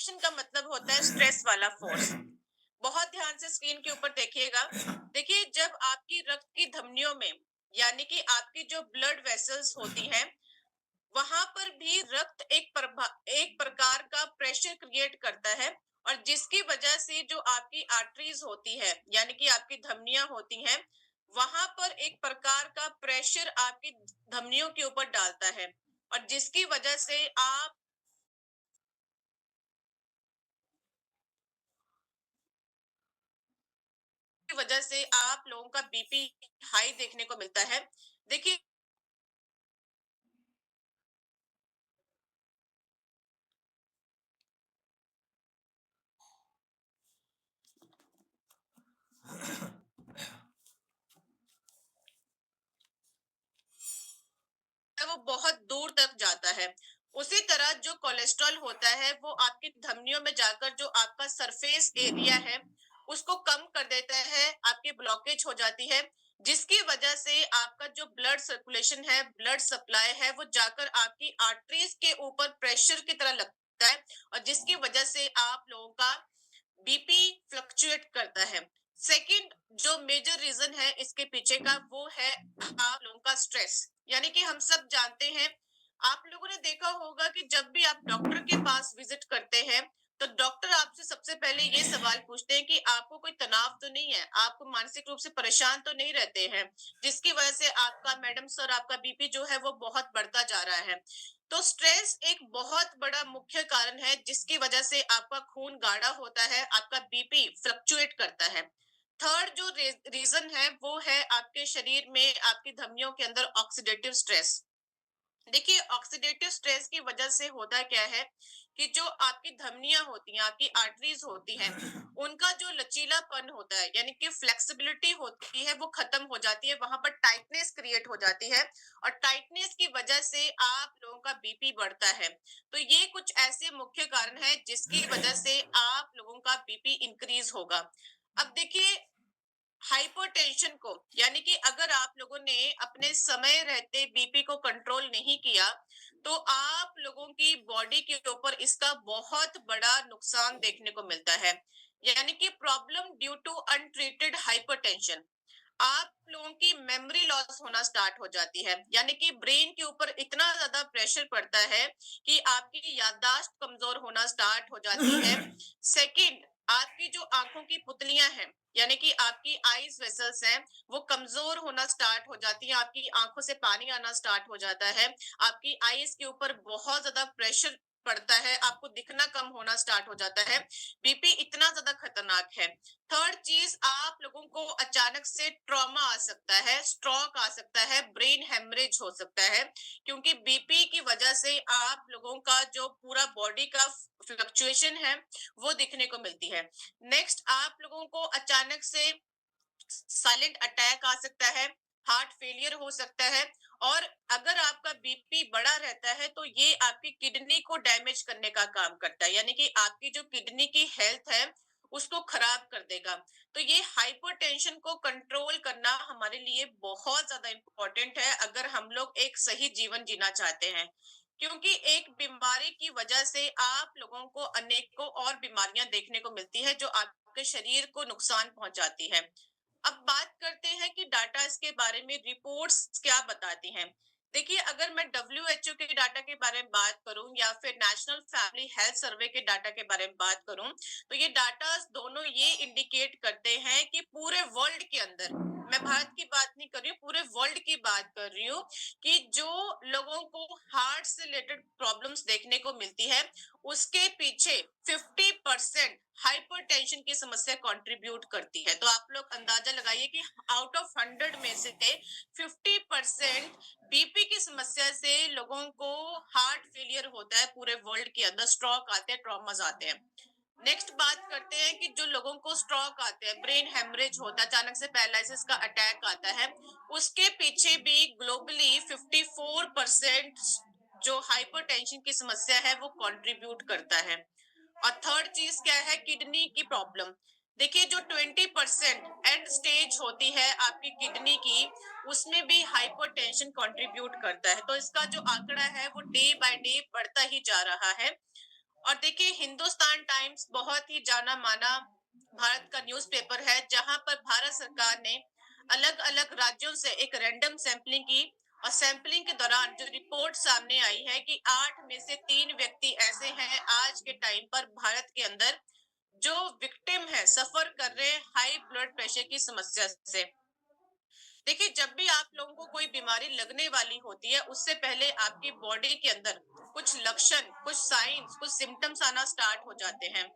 Hypotension का मतलब होता है स्ट्रेस वाला फोर्स। बहुत ध्यान से स्क्रीन के ऊपर देखिएगा। देखिए, जब आपकी रक्त की धमनियों में, यानी कि आपकी जो ब्लड वेसल्स होती हैं, वहां पर भी रक्त एक प्रकार का प्रेशर क्रिएट करता है। और जिसकी वजह से जो आपकी आर्टरीज होती है, यानी कि आपकी धमनियां होती हैं, वहां पर एक प्रकार का प्रेशर आपकी धमनियों के ऊपर डालता है। और जिसकी वजह से आप लोगों का बीपी हाई देखने को मिलता है। देखिए, वो बहुत दूर तक जाता है। उसी तरह जो कोलेस्ट्रॉल होता है, वो आपकी धमनियों में जाकर जो आपका सरफेस एरिया है, उसको कम कर देता है, आपकी ब्लॉकेज हो जाती है। जिसकी वजह से आपका जो ब्लड सर्कुलेशन है, ब्लड सप्लाई है, वो जाकर आपकी आर्टरीज के ऊपर प्रेशर की तरह लगता है। और जिसकी वजह से आप लोगों का बीपी फ्लक्चुएट करता है। सेकंड जो मेजर रीजन है इसके पीछे का, वो है आप लोगों का स्ट्रेस। यानी कि हम सब जानते हैं, आप लोगों ने देखा होगा कि जब भी आप डॉक्टर के पास विजिट करते हैं, तो डॉक्टर आपसे सबसे पहले ये सवाल पूछते हैं कि आपको कोई तनाव तो नहीं है, आपको मानसिक रूप से परेशान तो नहीं रहते हैं, जिसकी वजह से आपका मैडम सर आपका बीपी जो है वो बहुत बढ़ता जा रहा है। तो स्ट्रेस एक बहुत बड़ा मुख्य कारण है, जिसकी वजह से आपका खून गाढ़ा होता है, आपका बीपी फ्लक्चुएट करता है। थर्ड जो रीजन है, वो है आपके शरीर में, आपकी धमनियों के अंदर ऑक्सीडेटिव स्ट्रेस। देखिए, ऑक्सीडेटिव स्ट्रेस की वजह से होता क्या है कि जो आपकी धमनियां होती हैं, आपकी आर्टरीज होती हैं, उनका जो लचीलापन होता है, यानी कि फ्लेक्सिबिलिटी होती है, वो खत्म हो जाती है, वहां पर टाइटनेस क्रिएट हो जाती है। और टाइटनेस की वजह से आप लोगों का बीपी बढ़ता है। तो ये कुछ ऐसे मुख्य कारण है जिसकी वजह से आप लोगों का बीपी इंक्रीज होगा। अब देखिए, हाइपरटेंशन को, यानी कि अगर आप लोगों ने अपने समय रहते बीपी को कंट्रोल नहीं किया, तो आप लोगों की बॉडी के ऊपर इसका बहुत बड़ा नुकसान देखने को मिलता है। यानी कि problem due to untreated hypertension. आप लोगों की मेमोरी लॉस होना स्टार्ट हो जाती है, यानी कि ब्रेन के ऊपर इतना ज्यादा प्रेशर पड़ता है कि आपकी याददाश्त कमजोर होना स्टार्ट हो जाती है। सेकंड, आपकी जो आंखों की पुतलियां हैं, यानी कि आपकी आईज वेसल्स हैं, वो कमजोर होना स्टार्ट हो जाती है, आपकी आंखों से पानी आना स्टार्ट हो जाता है, आपकी आईज के ऊपर बहुत ज्यादा प्रेशर पड़ता है, आपको दिखना कम होना स्टार्ट हो जाता है। बीपी इतना ज्यादा खतरनाक है। थर्ड चीज, आप लोगों को अचानक से ट्रॉमा आ सकता है, स्ट्रोक आ सकता है, ब्रेन हेमरेज हो सकता है, क्योंकि बीपी की वजह से आप लोगों का जो पूरा बॉडी का फ्लक्चुएशन है, वो दिखने को मिलती है। नेक्स्ट, आप लोगों को अचानक से साइलेंट अटैक आ सकता है, हार्ट फेलियर हो सकता है। और अगर आपका बीपी बढ़ा रहता है, तो ये आपकी किडनी को डैमेज करने का काम करता है, यानी कि आपकी जो किडनी की हेल्थ है, उसको खराब कर देगा। तो ये हाइपरटेंशन को कंट्रोल करना हमारे लिए बहुत ज्यादा इम्पोर्टेंट है, अगर हम लोग एक सही जीवन जीना चाहते हैं। क्योंकि एक बीमारी की वजह से आप लोगों को अनेकों और बीमारियां देखने को मिलती है, जो आपके शरीर को नुकसान पहुंचाती है। अब बात करते हैं कि डाटा इसके बारे में, रिपोर्ट्स क्या बताती हैं। देखिए, अगर मैं डब्ल्यूएचओ के डाटा के बारे में बात करूं, या फिर नेशनल फैमिली हेल्थ सर्वे के डाटा के बारे में बात करूं, तो ये डाटा दोनों ये इंडिकेट करते हैं कि पूरे वर्ल्ड के अंदर, मैं भारत की बात नहीं कर रही हूँ, पूरे वर्ल्ड की बात कर रही हूँ, कि जो लोगों को हार्ट से रिलेटेड प्रॉब्लम्स देखने को मिलती है, उसके पीछे 50% हाइपरटेंशन की समस्या कंट्रीब्यूट करती है। तो आप लोग अंदाजा लगाइए कि आउट ऑफ 100 में से 50% बीपी की समस्या से लोगों को हार्ट फेलियर होता है, पूरे वर्ल्ड के अंदर स्ट्रोक आते हैं, ट्रॉमास आते हैं। नेक्स्ट बात करते हैं कि जो लोगों को स्ट्रोक आते हैं, ब्रेन हेमरेज होता है, अचानक से पैरालिसिस का अटैक आता है, उसके पीछे भी ग्लोबली 54% जो हाइपरटेंशन की समस्या है, वो कंट्रीब्यूट करता है। और थर्ड चीज क्या है, किडनी की प्रॉब्लम। देखिए, जो 20% एंड स्टेज होती है आपकी किडनी की, उसमें भी हाइपरटेंशन कंट्रीब्यूट करता है। तो इसका जो आंकड़ा है, वो डे बाय डे बढ़ता ही जा रहा है। और देखिए हिंदुस्तान टाइम्स बहुत ही जाना माना भारत का न्यूज़पेपर है, जहां पर भारत सरकार ने अलग अलग राज्यों से एक रैंडम सैंपलिंग की। और सैंपलिंग के दौरान जो रिपोर्ट सामने आई है कि 8 में से 3 व्यक्ति ऐसे हैं आज के टाइम पर भारत के अंदर जो विक्टिम है, सफर कर रहे हैं हाई ब्लड प्रेशर की समस्या से। देखिए जब भी आप लोगों को कोई बीमारी लगने वाली होती है, उससे पहले आपकी बॉडी के अंदर कुछ लक्षण, कुछ साइंस, कुछ सिम्टम्स आना स्टार्ट हो जाते हैं।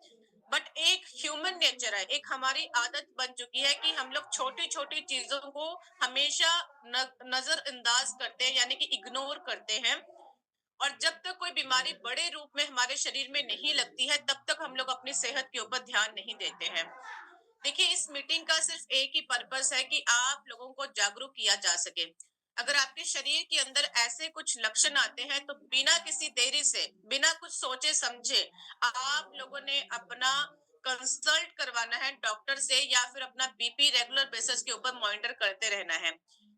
बट एक ह्यूमन नेचर है, एक हमारी आदत बन चुकी है कि हम लोग छोटी छोटी चीजों को हमेशा नजरअंदाज करते हैं, यानी कि इग्नोर करते हैं। और जब तक कोई बीमारी बड़े रूप में हमारे शरीर में नहीं लगती है, तब तक हम लोग अपनी सेहत के ऊपर ध्यान नहीं देते हैं। देखिए इस मीटिंग का सिर्फ एक ही पर्पस है कि आप लोगों को जागरूक किया जा सके। अगर आपके शरीर के अंदर ऐसे कुछ लक्षण आते हैं, तो बिना किसी देरी से, बिना कुछ सोचे समझे, आप लोगों ने अपना कंसल्ट करवाना है डॉक्टर से, या फिर अपना बीपी रेगुलर बेसिस के ऊपर मॉनिटर करते रहना है।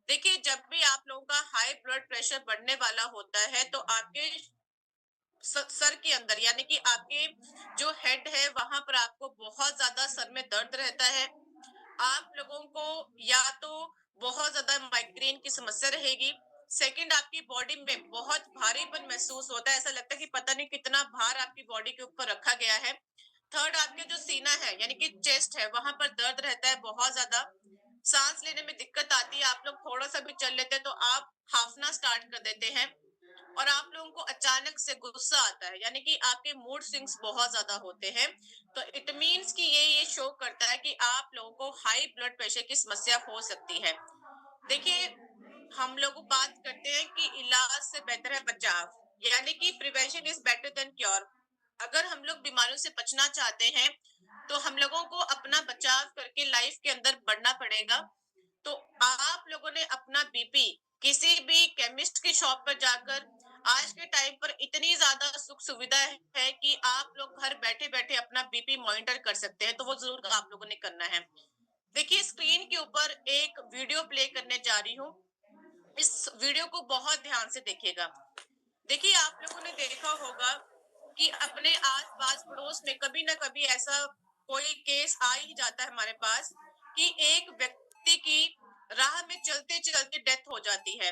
देखिए जब भी आप लोगों का हाई ब्लड प्रेशर बढ़ने वाला होता है, तो आपके सर के अंदर, यानी कि आपके जो हेड है वहां पर आपको बहुत ज्यादा सर में दर्द रहता है। आप लोगों को या तो बहुत ज्यादा माइग्रेन की समस्या रहेगी। सेकंड, आपकी बॉडी में बहुत भारीपन महसूस होता है, ऐसा लगता है कि पता नहीं कितना भार आपकी बॉडी के ऊपर रखा गया है। थर्ड, आपके जो सीना है यानी कि चेस्ट है, वहां पर दर्द रहता है बहुत ज्यादा। सांस लेने में दिक्कत आती है, आप लोग थोड़ा सा भी चल लेते हैं तो आप हाफना स्टार्ट कर देते हैं। और आप लोगों को अचानक से गुस्सा आता है, यानी कि आपके मूड स्विंग्स बहुत ज्यादा होते हैं। तो इट मीन्स कि ये शो करता है कि आप लोगों को हाई ब्लड प्रेशर की समस्या हो सकती है। देखिए हम लोग बात करते हैं कि इलाज से बेहतर है बचाव, यानी कि prevention is better than cure. अगर हम लोग बीमारियों से बचना चाहते हैं, तो हम लोगों को अपना बचाव करके लाइफ के अंदर बढ़ना पड़ेगा। तो आप लोगों ने अपना बीपी किसी भी केमिस्ट की शॉप पर जाकर, आज के टाइम पर इतनी ज्यादा सुख सुविधा है कि आप लोग घर बैठे बैठे अपना बीपी मॉनिटर कर सकते हैं, तो वो जरूर आप लोगों ने करना है। देखिए स्क्रीन के ऊपर एक वीडियो प्ले करने जा रही हूँ, इस वीडियो को बहुत ध्यान से देखिएगा। देखिए आप लोगों ने देखा होगा कि अपने आस-पास पड़ोस में कभी ना कभी ऐसा कोई केस आ ही जाता है हमारे पास कि एक व्यक्ति की राह में चलते-चलते डेथ हो जाती है।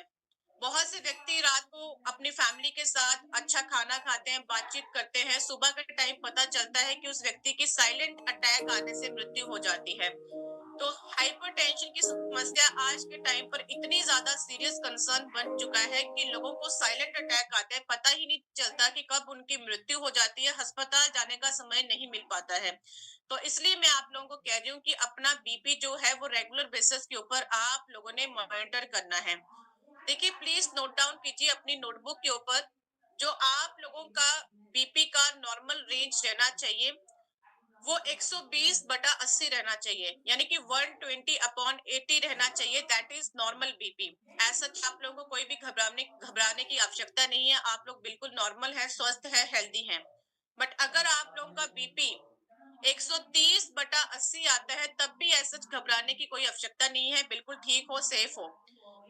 बहुत से व्यक्ति रात को अपनी फैमिली के साथ अच्छा खाना खाते हैं, बातचीत करते हैं, सुबह के टाइम पता चलता है कि उस व्यक्ति की साइलेंट अटैक आने से मृत्यु हो जाती है। तो हाइपरटेंशन की समस्या आज के टाइम पर इतनी ज्यादा सीरियस कंसर्न बन चुका है कि लोगों को साइलेंट अटैक आते हैं, पता ही नहीं चलता कि कब उनकी मृत्यु हो जाती है, अस्पताल जाने का समय नहीं मिल पाता है। तो इसलिए मैं आप लोगों को कह रही हूँ कि अपना बीपी जो है वो रेगुलर बेसिस के ऊपर आप लोगों ने मॉनिटर करना है। देखिए प्लीज नोट डाउन कीजिए अपनी नोटबुक के ऊपर, जो आप लोगों का बीपी का नॉर्मल रेंज रहना चाहिए वो 120/80 रहना चाहिए, यानी कि 120/80 रहना चाहिए। That is normal BP. ऐसा आप लोगों को कोई भी घबराने घबराने की आवश्यकता नहीं है, आप लोग बिल्कुल नॉर्मल है, स्वस्थ है, हेल्दी हैं। बट अगर आप लोगों का बीपी 130/80 आता है, तब भी ऐसा घबराने की कोई आवश्यकता नहीं है, बिल्कुल ठीक हो, सेफ हो।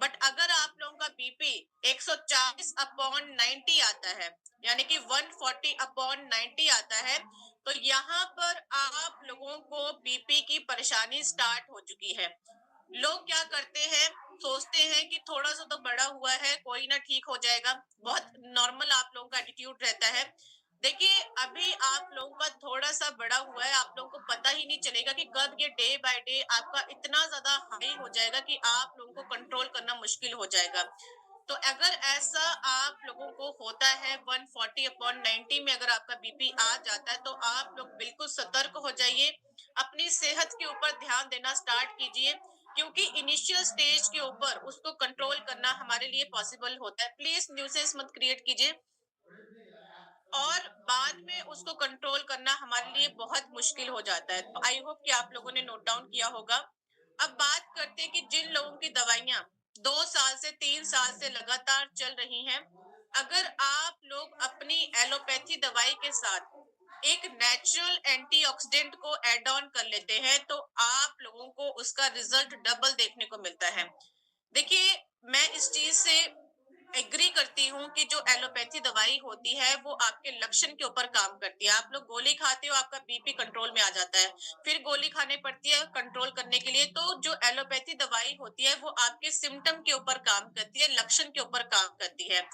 बट अगर आप लोगों का बीपी 140/90 आता है, यानी कि 140/90 आता है, तो यहाँ पर आप लोगों को बीपी की परेशानी स्टार्ट हो चुकी है। लोग क्या करते हैं, सोचते हैं कि थोड़ा सा तो बड़ा हुआ है, कोई ना ठीक हो जाएगा। बहुत नॉर्मल आप लोगों का एटीट्यूड रहता है। देखिए अभी आप लोगों का थोड़ा सा बड़ा हुआ है, आप लोगों को पता ही नहीं चलेगा कि कब ये डे बाय डे आपका इतना ज्यादा हाई हो जाएगा कि आप लोगों को कंट्रोल करना मुश्किल हो जाएगा। तो अगर ऐसा आप लोगों को होता है 140/90 में अगर आपका बीपी आ जाता है, तो आप लोग बिल्कुल सतर्क हो जाइए, अपनी सेहत के ऊपर ध्यान देना स्टार्ट कीजिए, क्योंकि इनिशियल स्टेज के ऊपर उसको कंट्रोल करना हमारे लिए पॉसिबल होता है। प्लीज न्यूसेंस मत क्रिएट कीजिए, और बाद में उसको कंट्रोल करना हमारे लिए बहुत मुश्किल हो जाता है। तो आई होप कि आप लोगों ने नोट डाउन किया होगा। अब बात करते हैं कि जिन लोगों की दवाइयां 2 साल से 3 साल से लगातार चल रही हैं, अगर आप लोग अपनी एलोपैथी दवाई के साथ एक नेचुरल एंटीऑक्सीडेंट को ऐड ऑन कर लेते हैं, तो आप लोगों को उसका रिजल्ट डबल देखने को मिलता है। देखिए मैं इस चीज से एग्री करती हूँ कि जो एलोपैथी दवाई होती है वो आपके लक्षण के ऊपर काम करती है। आप लोग गोली खाते हो, आपका बीपी कंट्रोल में आ जाता है, फिर गोली खानी पड़ती है कंट्रोल करने के लिए। तो जो एलोपैथी दवाई होती है वो आपके सिम्टम के ऊपर काम करती है, लक्षण के ऊपर काम करती है।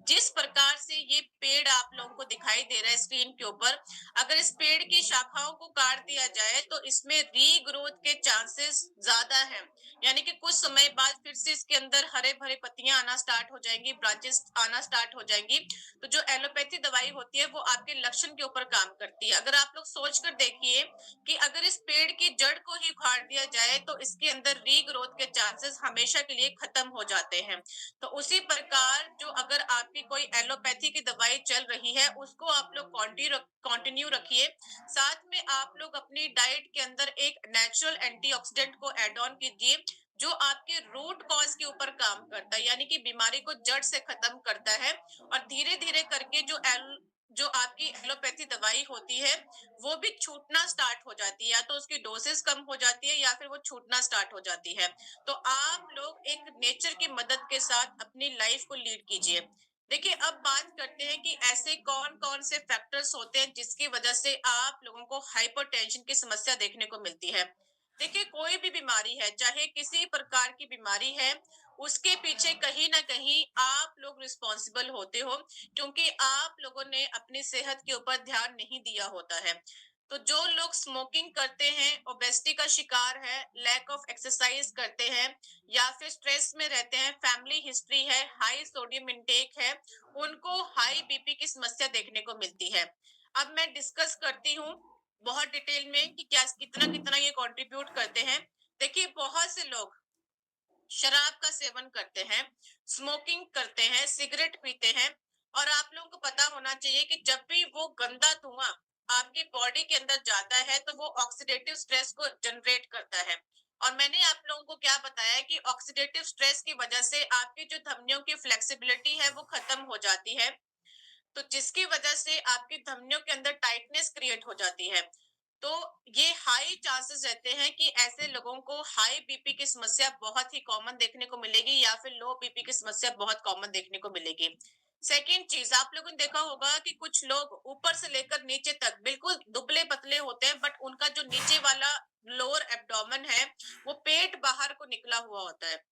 जिस प्रकार से ये पेड़ आप लोगों को दिखाई दे रहा है स्क्रीन के ऊपर, अगर इस पेड़ की शाखाओं को काट दिया जाए तो इसमें रीग्रोथ के चांसेस ज्यादा हैं। यानी कि कुछ समय बाद फिर से इसके अंदर हरे भरे पत्तियां आना स्टार्ट हो जाएंगी, ब्रांचेस आना स्टार्ट हो जाएंगी। तो जो एलोपैथी दवाई होती है वो आपके लक्षण के ऊपर काम करती है। अगर आप लोग सोच कर देखिए कि अगर इस पेड़ की जड़ को ही उखाड़ दिया जाए तो इसके अंदर रीग्रोथ के चांसेस हमेशा के लिए खत्म हो जाते हैं। तो उसी प्रकार जो अगर आपकी कोई एलोपैथी की दवाई चल रही है उसको आप लोग कंटिन्यू रखिए। साथ में आप लोग अपनी डाइट के अंदर एक नेचुरल एंटीऑक्सीडेंट को ऐड ऑन कीजिए, जो आपके रूट कॉज के ऊपर काम करता है, यानी कि बीमारी को जड़ से खत्म करता है। और धीरे धीरे करके जो आपकी एलोपैथी दवाई होती है वो भी छूटना स्टार्ट हो जाती है, या तो उसकी डोसेस कम हो जाती है या फिर वो छूटना स्टार्ट हो जाती है। तो आप लोग एक नेचर की मदद के साथ अपनी लाइफ को लीड कीजिए। देखिए, अब बात करते हैं कि ऐसे कौन कौन से फैक्टर्स होते हैं जिसकी वजह से आप लोगों को हाइपरटेंशन की समस्या देखने को मिलती है। देखिए, कोई भी बीमारी है, चाहे किसी प्रकार की बीमारी है, उसके पीछे कहीं ना कहीं आप लोग रिस्पॉन्सिबल होते हो, क्योंकि आप लोगों ने अपनी सेहत के ऊपर ध्यान नहीं दिया होता है। तो जो लोग स्मोकिंग करते हैं, ओबेसिटी का शिकार है, लैक ऑफ एक्सरसाइज करते हैं, या फिर स्ट्रेस में रहते हैं, फैमिली हिस्ट्री है, हाई सोडियम इंटेक है, उनको हाई बीपी की समस्या देखने को मिलती है। अब मैं डिस्कस करती हूँ बहुत डिटेल में कि क्या कितना कितना ये कंट्रीब्यूट करते हैं। देखिए, बहुत से लोग शराब का सेवन करते हैं, स्मोकिंग करते हैं, सिगरेट पीते हैं, और आप लोगों को पता होना चाहिए कि जब भी वो गंदा धुआं आपकी बॉडी के अंदर जाता है तो वो ऑक्सीडेटिव स्ट्रेस को जनरेट करता है। और मैंने आप लोगों को क्या बताया कि ऑक्सीडेटिव स्ट्रेस की वजह से आपकी जो धमनियों की फ्लेक्सिबिलिटी है वो खत्म हो जाती है, तो जिसकी वजह से आपकी धमनियों के अंदर टाइटनेस क्रिएट हो जाती है। तो ये हाई चांसेस रहते हैं कि ऐसे लोगों को हाई बीपी की समस्या बहुत ही कॉमन देखने को मिलेगी, या फिर लो बीपी की समस्या बहुत कॉमन देखने को मिलेगी। सेकेंड चीज, आप लोगों ने देखा होगा कि कुछ लोग ऊपर से लेकर नीचे तक बिल्कुल दुबले पतले होते हैं, बट उनका जो नीचे वाला लोअर एब्डोमेन है वो पेट बाहर को निकला हुआ होता है।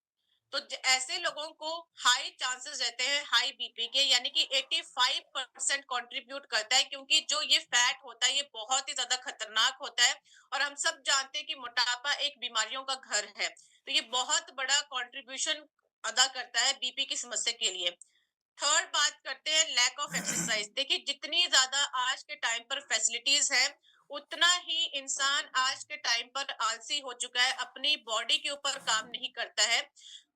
तो ऐसे लोगों को हाई चांसेस रहते हैं हाई बीपी के, यानी कि 85% कंट्रीब्यूट करता है, क्योंकि जो ये फैट होता है ये बहुत ही ज्यादा खतरनाक होता है। और हम सब जानते हैं कि मोटापा एक बीमारियों का घर है, तो ये बहुत बड़ा कंट्रीब्यूशन अदा करता है बीपी की समस्या के लिए। थर्ड बात करते हैं लैक ऑफ एक्सरसाइज। देखिए, जितनी ज्यादा आज के टाइम पर फैसिलिटीज है, उतना ही इंसान आज के टाइम पर आलसी हो चुका है, अपनी बॉडी के ऊपर काम नहीं करता है।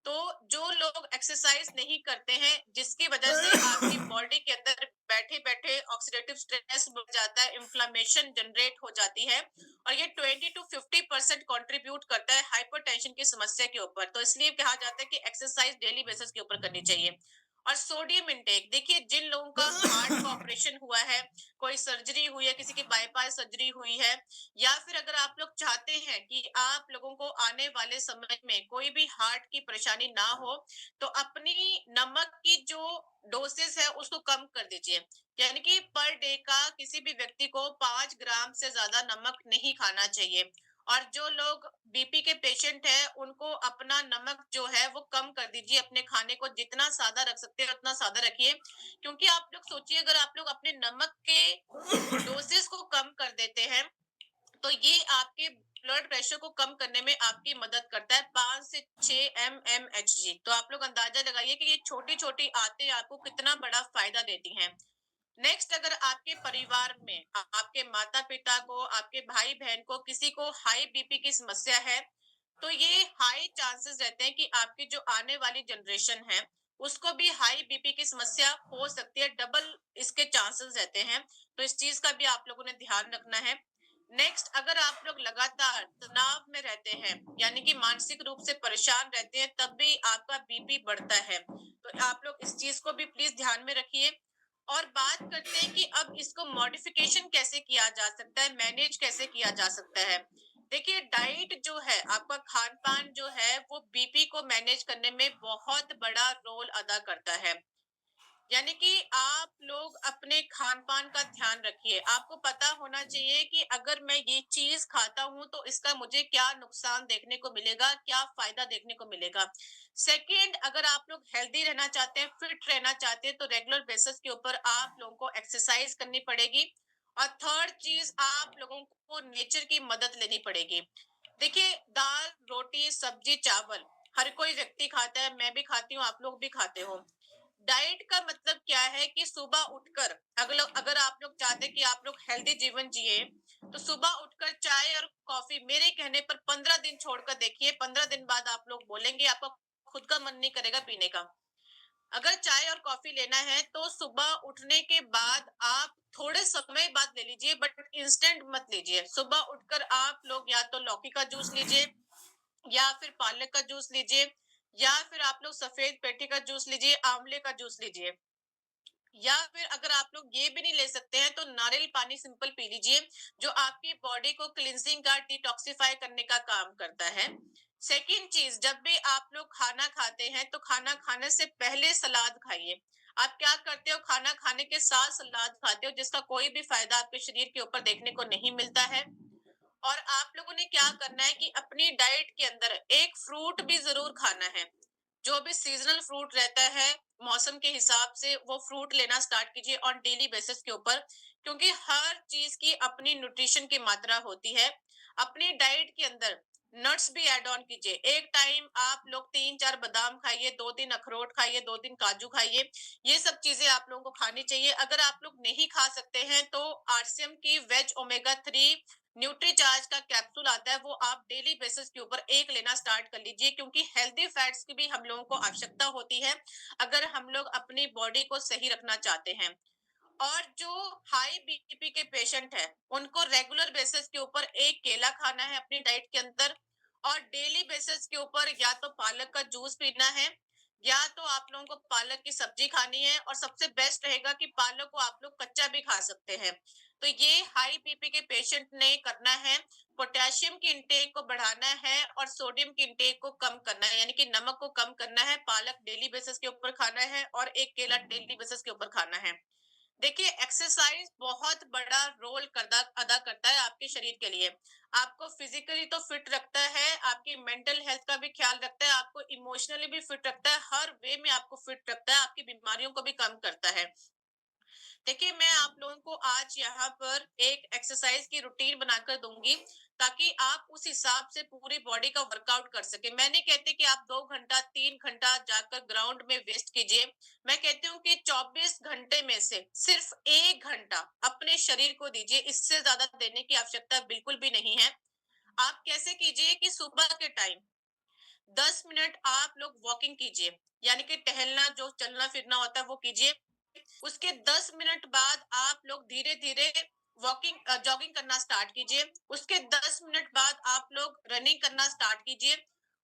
तो जो लोग एक्सरसाइज नहीं करते हैं, जिसकी वजह से आपकी बॉडी के अंदर बैठे बैठे ऑक्सीडेटिव स्ट्रेस बढ़ जाता है, इन्फ्लामेशन जनरेट हो जाती है, और ये 20 to 50% कंट्रीब्यूट करता है हाइपरटेंशन की समस्या के ऊपर। तो इसलिए कहा जाता है कि एक्सरसाइज डेली बेसिस के ऊपर करनी चाहिए। और सोडियम इंटेक, देखिए, जिन लोगों का हार्ट का ऑपरेशन हुआ है, कोई सर्जरी हुई है, किसी की बाईपास सर्जरी हुई है, या फिर अगर आप लोग चाहते हैं कि आप लोगों को आने वाले समय में कोई भी हार्ट की परेशानी ना हो, तो अपनी नमक की जो डोसेस है उसको कम कर दीजिए। यानी कि पर डे का किसी भी व्यक्ति को 5 ग्राम से ज्यादा नमक नहीं खाना चाहिए। और जो लोग बीपी के पेशेंट हैं उनको अपना नमक जो है वो कम कर दीजिए, अपने खाने को जितना सादा रख सकते हैं उतना सादा रखिए। क्योंकि आप लोग सोचिए, अगर आप लोग अपने नमक के डोसेस को कम कर देते हैं तो ये आपके ब्लड प्रेशर को कम करने में आपकी मदद करता है, 5 से 6 mmHg। तो आप लोग अंदाजा लगाइए कि ये छोटी छोटी आते आपको कितना बड़ा फायदा देती हैं। नेक्स्ट, अगर आपके परिवार में आपके माता पिता को, आपके भाई बहन को, किसी को हाई बीपी की समस्या है, तो ये हाई चांसेस रहते हैं कि आपकी जो आने वाली जनरेशन है उसको भी हाई बीपी की समस्या हो सकती है, डबल इसके चांसेस रहते हैं। तो इस चीज का भी आप लोगों ने ध्यान रखना है। नेक्स्ट, अगर आप लोग लगातार तनाव में रहते हैं, यानी कि मानसिक रूप से परेशान रहते हैं, तब भी आपका बीपी बढ़ता है, तो आप लोग इस चीज को भी प्लीज ध्यान में रखिए। और बात करते हैं कि अब इसको मॉडिफिकेशन कैसे किया जा सकता है, मैनेज कैसे किया जा सकता है। देखिए डाइट जो है, आपका खान-पान जो है, वो बीपी को मैनेज करने में बहुत बड़ा रोल अदा करता है। यानी कि आप लोग अपने खान-पान का ध्यान रखिए। आपको पता होना चाहिए कि अगर मैं ये चीज़ खाता हूँ, तो इसका मुझे क्या नुकसान देखने को मिलेगा, क्या फ़ायदा देखने को मिलेगा। सेकंड, अगर आप लोग हेल्दी रहना चाहते हैं, फिट रहना चाहते हैं, तो रेगुलर बेसिस के ऊपर आप लोगों को एक्सरसाइज करनी पड़ेगी। और थर्ड चीज़, आप लोगों को नेचर की मदद लेनी पड़ेगी। देखिए, दाल, रोटी, सब्जी, चावल हर कोई व्यक्ति खाता है, मैं भी खाती हूँ, आप लोग भी खाते हो। डाइट का मतलब क्या है कि सुबह उठकर अगर आप लोग चाहते हैं कि आप लोग हेल्दी जीवन जिए, तो सुबह उठकर चाय और कॉफी, मेरे कहने पर 15 दिन छोड़कर देखिए, 15 दिन बाद आप लोग बोलेंगे आपका खुद का मन नहीं करेगा पीने का। अगर चाय और कॉफी लेना है तो सुबह उठने के बाद आप थोड़े समय बाद ले लीजिए, बट इंस्टेंट मत लीजिए। सुबह उठकर आप लोग या तो लौकी का जूस लीजिए, या फिर पालक का जूस लीजिए, या फिर आप लोग सफेद पेठी का जूस लीजिए, आंवले का जूस लीजिए, या फिर अगर आप लोग ये भी नहीं ले सकते हैं तो नारियल पानी सिंपल पी लीजिए, जो आपकी बॉडी को क्लिनजिंग का, डिटॉक्सिफाई करने का काम करता है। सेकंड चीज, जब भी आप लोग खाना खाते हैं तो खाना खाने से पहले सलाद खाइए। आप क्या करते हो, खाना खाने के साथ सलाद खाते हो, जिसका कोई भी फायदा आपके शरीर के ऊपर देखने को नहीं मिलता है। और आप लोगों ने क्या करना है कि अपनी डाइट के अंदर एक फ्रूट भी जरूर खाना है। जो भी सीजनल फ्रूट रहता है, मौसम के हिसाब से वो फ्रूट लेना स्टार्ट कीजिए ऑन डेली बेसिस के ऊपर, क्योंकि हर चीज की अपनी न्यूट्रिशन की मात्रा होती है। अपनी डाइट के अंदर नट्स भी ऐड ऑन कीजिए। एक टाइम आप लोग 3-4 बादाम खाइए, 2 दिन अखरोट खाइए, 2 दिन काजू खाइए। ये सब चीजें आप लोगों को खानी चाहिए। अगर आप लोग नहीं खा सकते हैं तो आरसीएम की वेज ओमेगा 3 न्यूट्रीचार्ज का कैप्सूल आता है, वो आप डेली बेसिस के ऊपर एक लेना स्टार्ट कर लीजिए, क्योंकि हेल्दी फैट्स की भी हम लोगों को आवश्यकता होती है अगर हम लोग अपनी बॉडी को सही रखना चाहते हैं। और जो हाई बीपी के पेशेंट है, उनको रेगुलर बेसिस के ऊपर एक केला खाना है अपनी डाइट के अंदर, और डेली बेसिस के ऊपर या तो पालक का जूस पीना है, या तो आप लोगों को पालक की सब्जी खानी है, और सबसे बेस्ट रहेगा कि पालक को आप लोग कच्चा भी खा सकते हैं। तो ये हाई बीपी के पेशेंट ने करना है। पोटेशियम की इंटेक को बढ़ाना है और सोडियम की इंटेक को कम करना है, यानी कि नमक को कम करना है। पालक डेली बेसिस के ऊपर खाना है और एक केला डेली बेसिस के ऊपर खाना है। देखिए, एक्सरसाइज बहुत बड़ा रोल अदा करता है आपके शरीर के लिए। आपको फिजिकली तो फिट रखता है, आपकी मेंटल हेल्थ का भी ख्याल रखता है, आपको इमोशनली भी फिट रखता है, हर वे में आपको फिट रखता है, आपकी बीमारियों को भी कम करता है। देखिए, मैं आप लोगों को आज यहाँ पर एक एक्सरसाइज की रूटीन बनाकर दूंगी, ताकि आप उस हिसाब से पूरी बॉडी का वर्कआउट कर सके। मैं नहीं कहती कि आप 2 घंटा 3 घंटा जाकर ग्राउंड में वेस्ट कीजिए। मैं कहती हूँ कि 24 घंटे में से सिर्फ 1 घंटा अपने शरीर को दीजिए, इससे ज्यादा देने की आवश्यकता बिल्कुल भी नहीं है। आप कैसे कीजिए कि सुबह के टाइम 10 मिनट आप लोग वॉकिंग कीजिए, यानी कि टहलना, जो चलना फिरना होता है वो कीजिए। उसके 10 मिनट बाद आप लोग धीरे धीरे वॉकिंग जॉगिंग करना स्टार्ट कीजिए। उसके 10 मिनट बाद आप लोग रनिंग करना स्टार्ट कीजिए।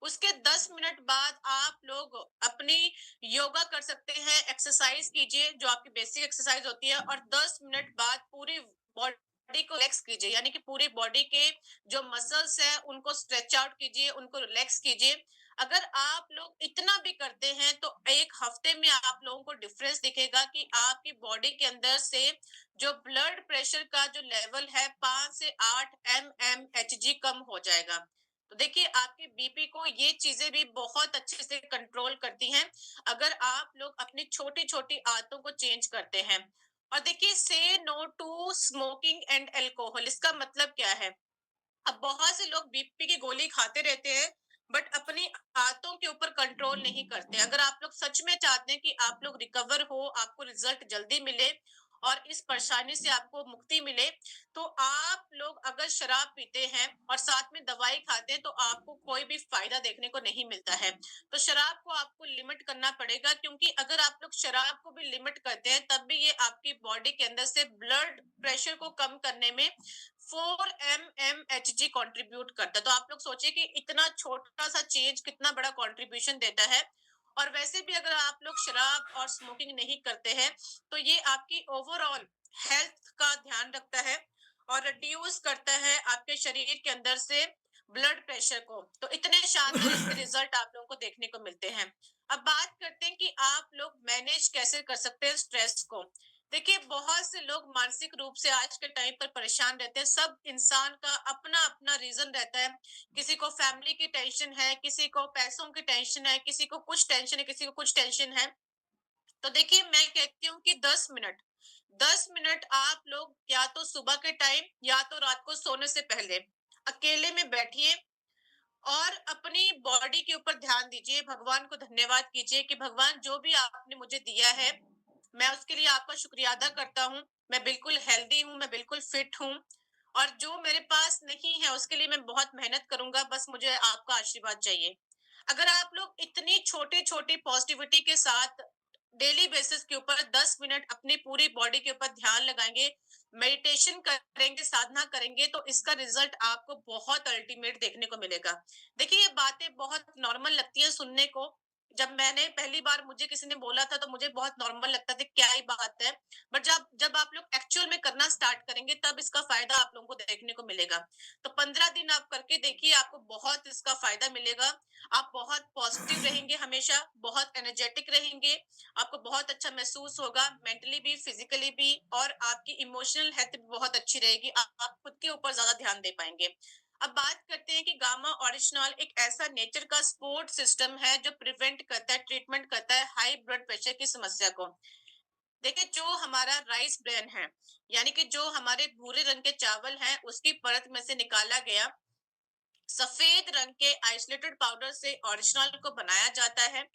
उसके 10 मिनट बाद आप लोग अपनी योगा कर सकते हैं, एक्सरसाइज कीजिए जो आपकी बेसिक एक्सरसाइज होती है। और 10 मिनट बाद पूरी बॉडी को रिलैक्स कीजिए, यानी कि पूरी बॉडी के जो मसल्स है उनको स्ट्रेच आउट कीजिए, उनको रिलैक्स कीजिए। अगर आप लोग इतना भी करते हैं तो एक हफ्ते में आप लोगों को डिफरेंस दिखेगा कि आपकी बॉडी के अंदर से जो ब्लड प्रेशर का जो लेवल है 5 से 8 mmHg कम हो जाएगा। तो देखिए, आपके बीपी को ये चीजें भी बहुत अच्छे से कंट्रोल करती हैं, अगर आप लोग अपनी छोटी छोटी आदतों को चेंज करते हैं। और देखिए, say no to smoking and alcohol, इसका मतलब क्या है। अब बहुत से लोग बीपी की गोली खाते रहते हैं, बट अपनी आदतों के ऊपर कंट्रोल नहीं करते। अगर आप लोग सच में चाहते हैं कि आप लोग रिकवर हो, आपको रिजल्ट जल्दी मिले और इस परेशानी से आपको मुक्ति मिले, तो आप लोग अगर शराब पीते हैं और साथ में दवाई खाते हैं तो आपको कोई भी फायदा देखने को नहीं मिलता है। तो शराब को आपको लिमिट करना पड़ेगा, क्योंकि अगर आप लोग शराब को भी लिमिट करते हैं तब भी ये आपकी बॉडी के अंदर से ब्लड प्रेशर को कम करने में 4 mmHg कंट्रीब्यूट करता है। तो आप लोग सोचिए कि इतना छोटा सा चेंज कितना बड़ा कंट्रीब्यूशन देता है। और वैसे भी अगर आप लोग शराब और स्मोकिंग नहीं करते हैं तो ये आपकी ओवरऑल हेल्थ का ध्यान रखता है। और रिड्यूस करता है आपके शरीर के अंदर से ब्लड प्रेशर को। तो इतने शानदार इसके रिजल्ट आप लोगों को देखने को मिलते हैं। अब बात करते हैं कि आप लोग मैनेज कैसे कर सकते हैं स्ट्रेस को। देखिए, बहुत से लोग मानसिक रूप से आज के टाइम पर परेशान रहते हैं। सब इंसान का अपना अपना रीजन रहता है। किसी को फैमिली की टेंशन है, किसी को पैसों की टेंशन है, किसी को कुछ टेंशन है, किसी को कुछ टेंशन है। तो देखिए, मैं कहती हूँ कि 10 मिनट आप लोग या तो सुबह के टाइम या तो रात को सोने से पहले अकेले में बैठिए और अपनी बॉडी के ऊपर ध्यान दीजिए। भगवान को धन्यवाद कीजिए कि भगवान, जो भी आपने मुझे दिया है, मैं उसके लिए आपका शुक्रिया अदा करता हूँ। मैं बिल्कुल हेल्दी हूँ, मैं बिल्कुल फिट हूँ, और जो मेरे पास नहीं है उसके लिए मैं बहुत मेहनत करूंगा। बस मुझे आपका आशीर्वाद चाहिए। अगर आप लोग इतनी छोटी छोटी पॉजिटिविटी के साथ डेली बेसिस के ऊपर 10 मिनट अपनी पूरी बॉडी के ऊपर ध्यान लगाएंगे, मेडिटेशन करेंगे, साधना करेंगे, तो इसका रिजल्ट आपको बहुत अल्टीमेट देखने को मिलेगा। देखिए, ये बातें बहुत नॉर्मल लगती हैं सुनने को। जब मैंने पहली बार मुझे किसी ने बोला था तो मुझे बहुत नॉर्मल लगता था, क्या ही बात है। बट जब जब आप लोग एक्चुअल में करना स्टार्ट करेंगे तब इसका फायदा आप लोगों को देखने को मिलेगा। तो 15 दिन आप करके देखिए, आपको बहुत इसका फायदा मिलेगा। आप बहुत पॉजिटिव रहेंगे, हमेशा बहुत एनर्जेटिक रहेंगे। आपको बहुत अच्छा महसूस होगा, मेंटली भी, फिजिकली भी, और आपकी इमोशनल हेल्थ भी बहुत अच्छी रहेगी। आप खुद के ऊपर ज्यादा ध्यान दे पाएंगे। अब बात करते हैं कि गामा ओरिजिनल एक ऐसा नेचर का सपोर्ट सिस्टम है जो प्रिवेंट करता है, ट्रीटमेंट करता है हाई ब्लड प्रेशर की समस्या को। देखिए, जो हमारा राइस ब्रेन है, यानी कि जो हमारे भूरे रंग के चावल हैं, उसकी परत में से निकाला गया सफेद रंग के आइसोलेटेड पाउडर से ओरिजिनल को बनाया जाता है,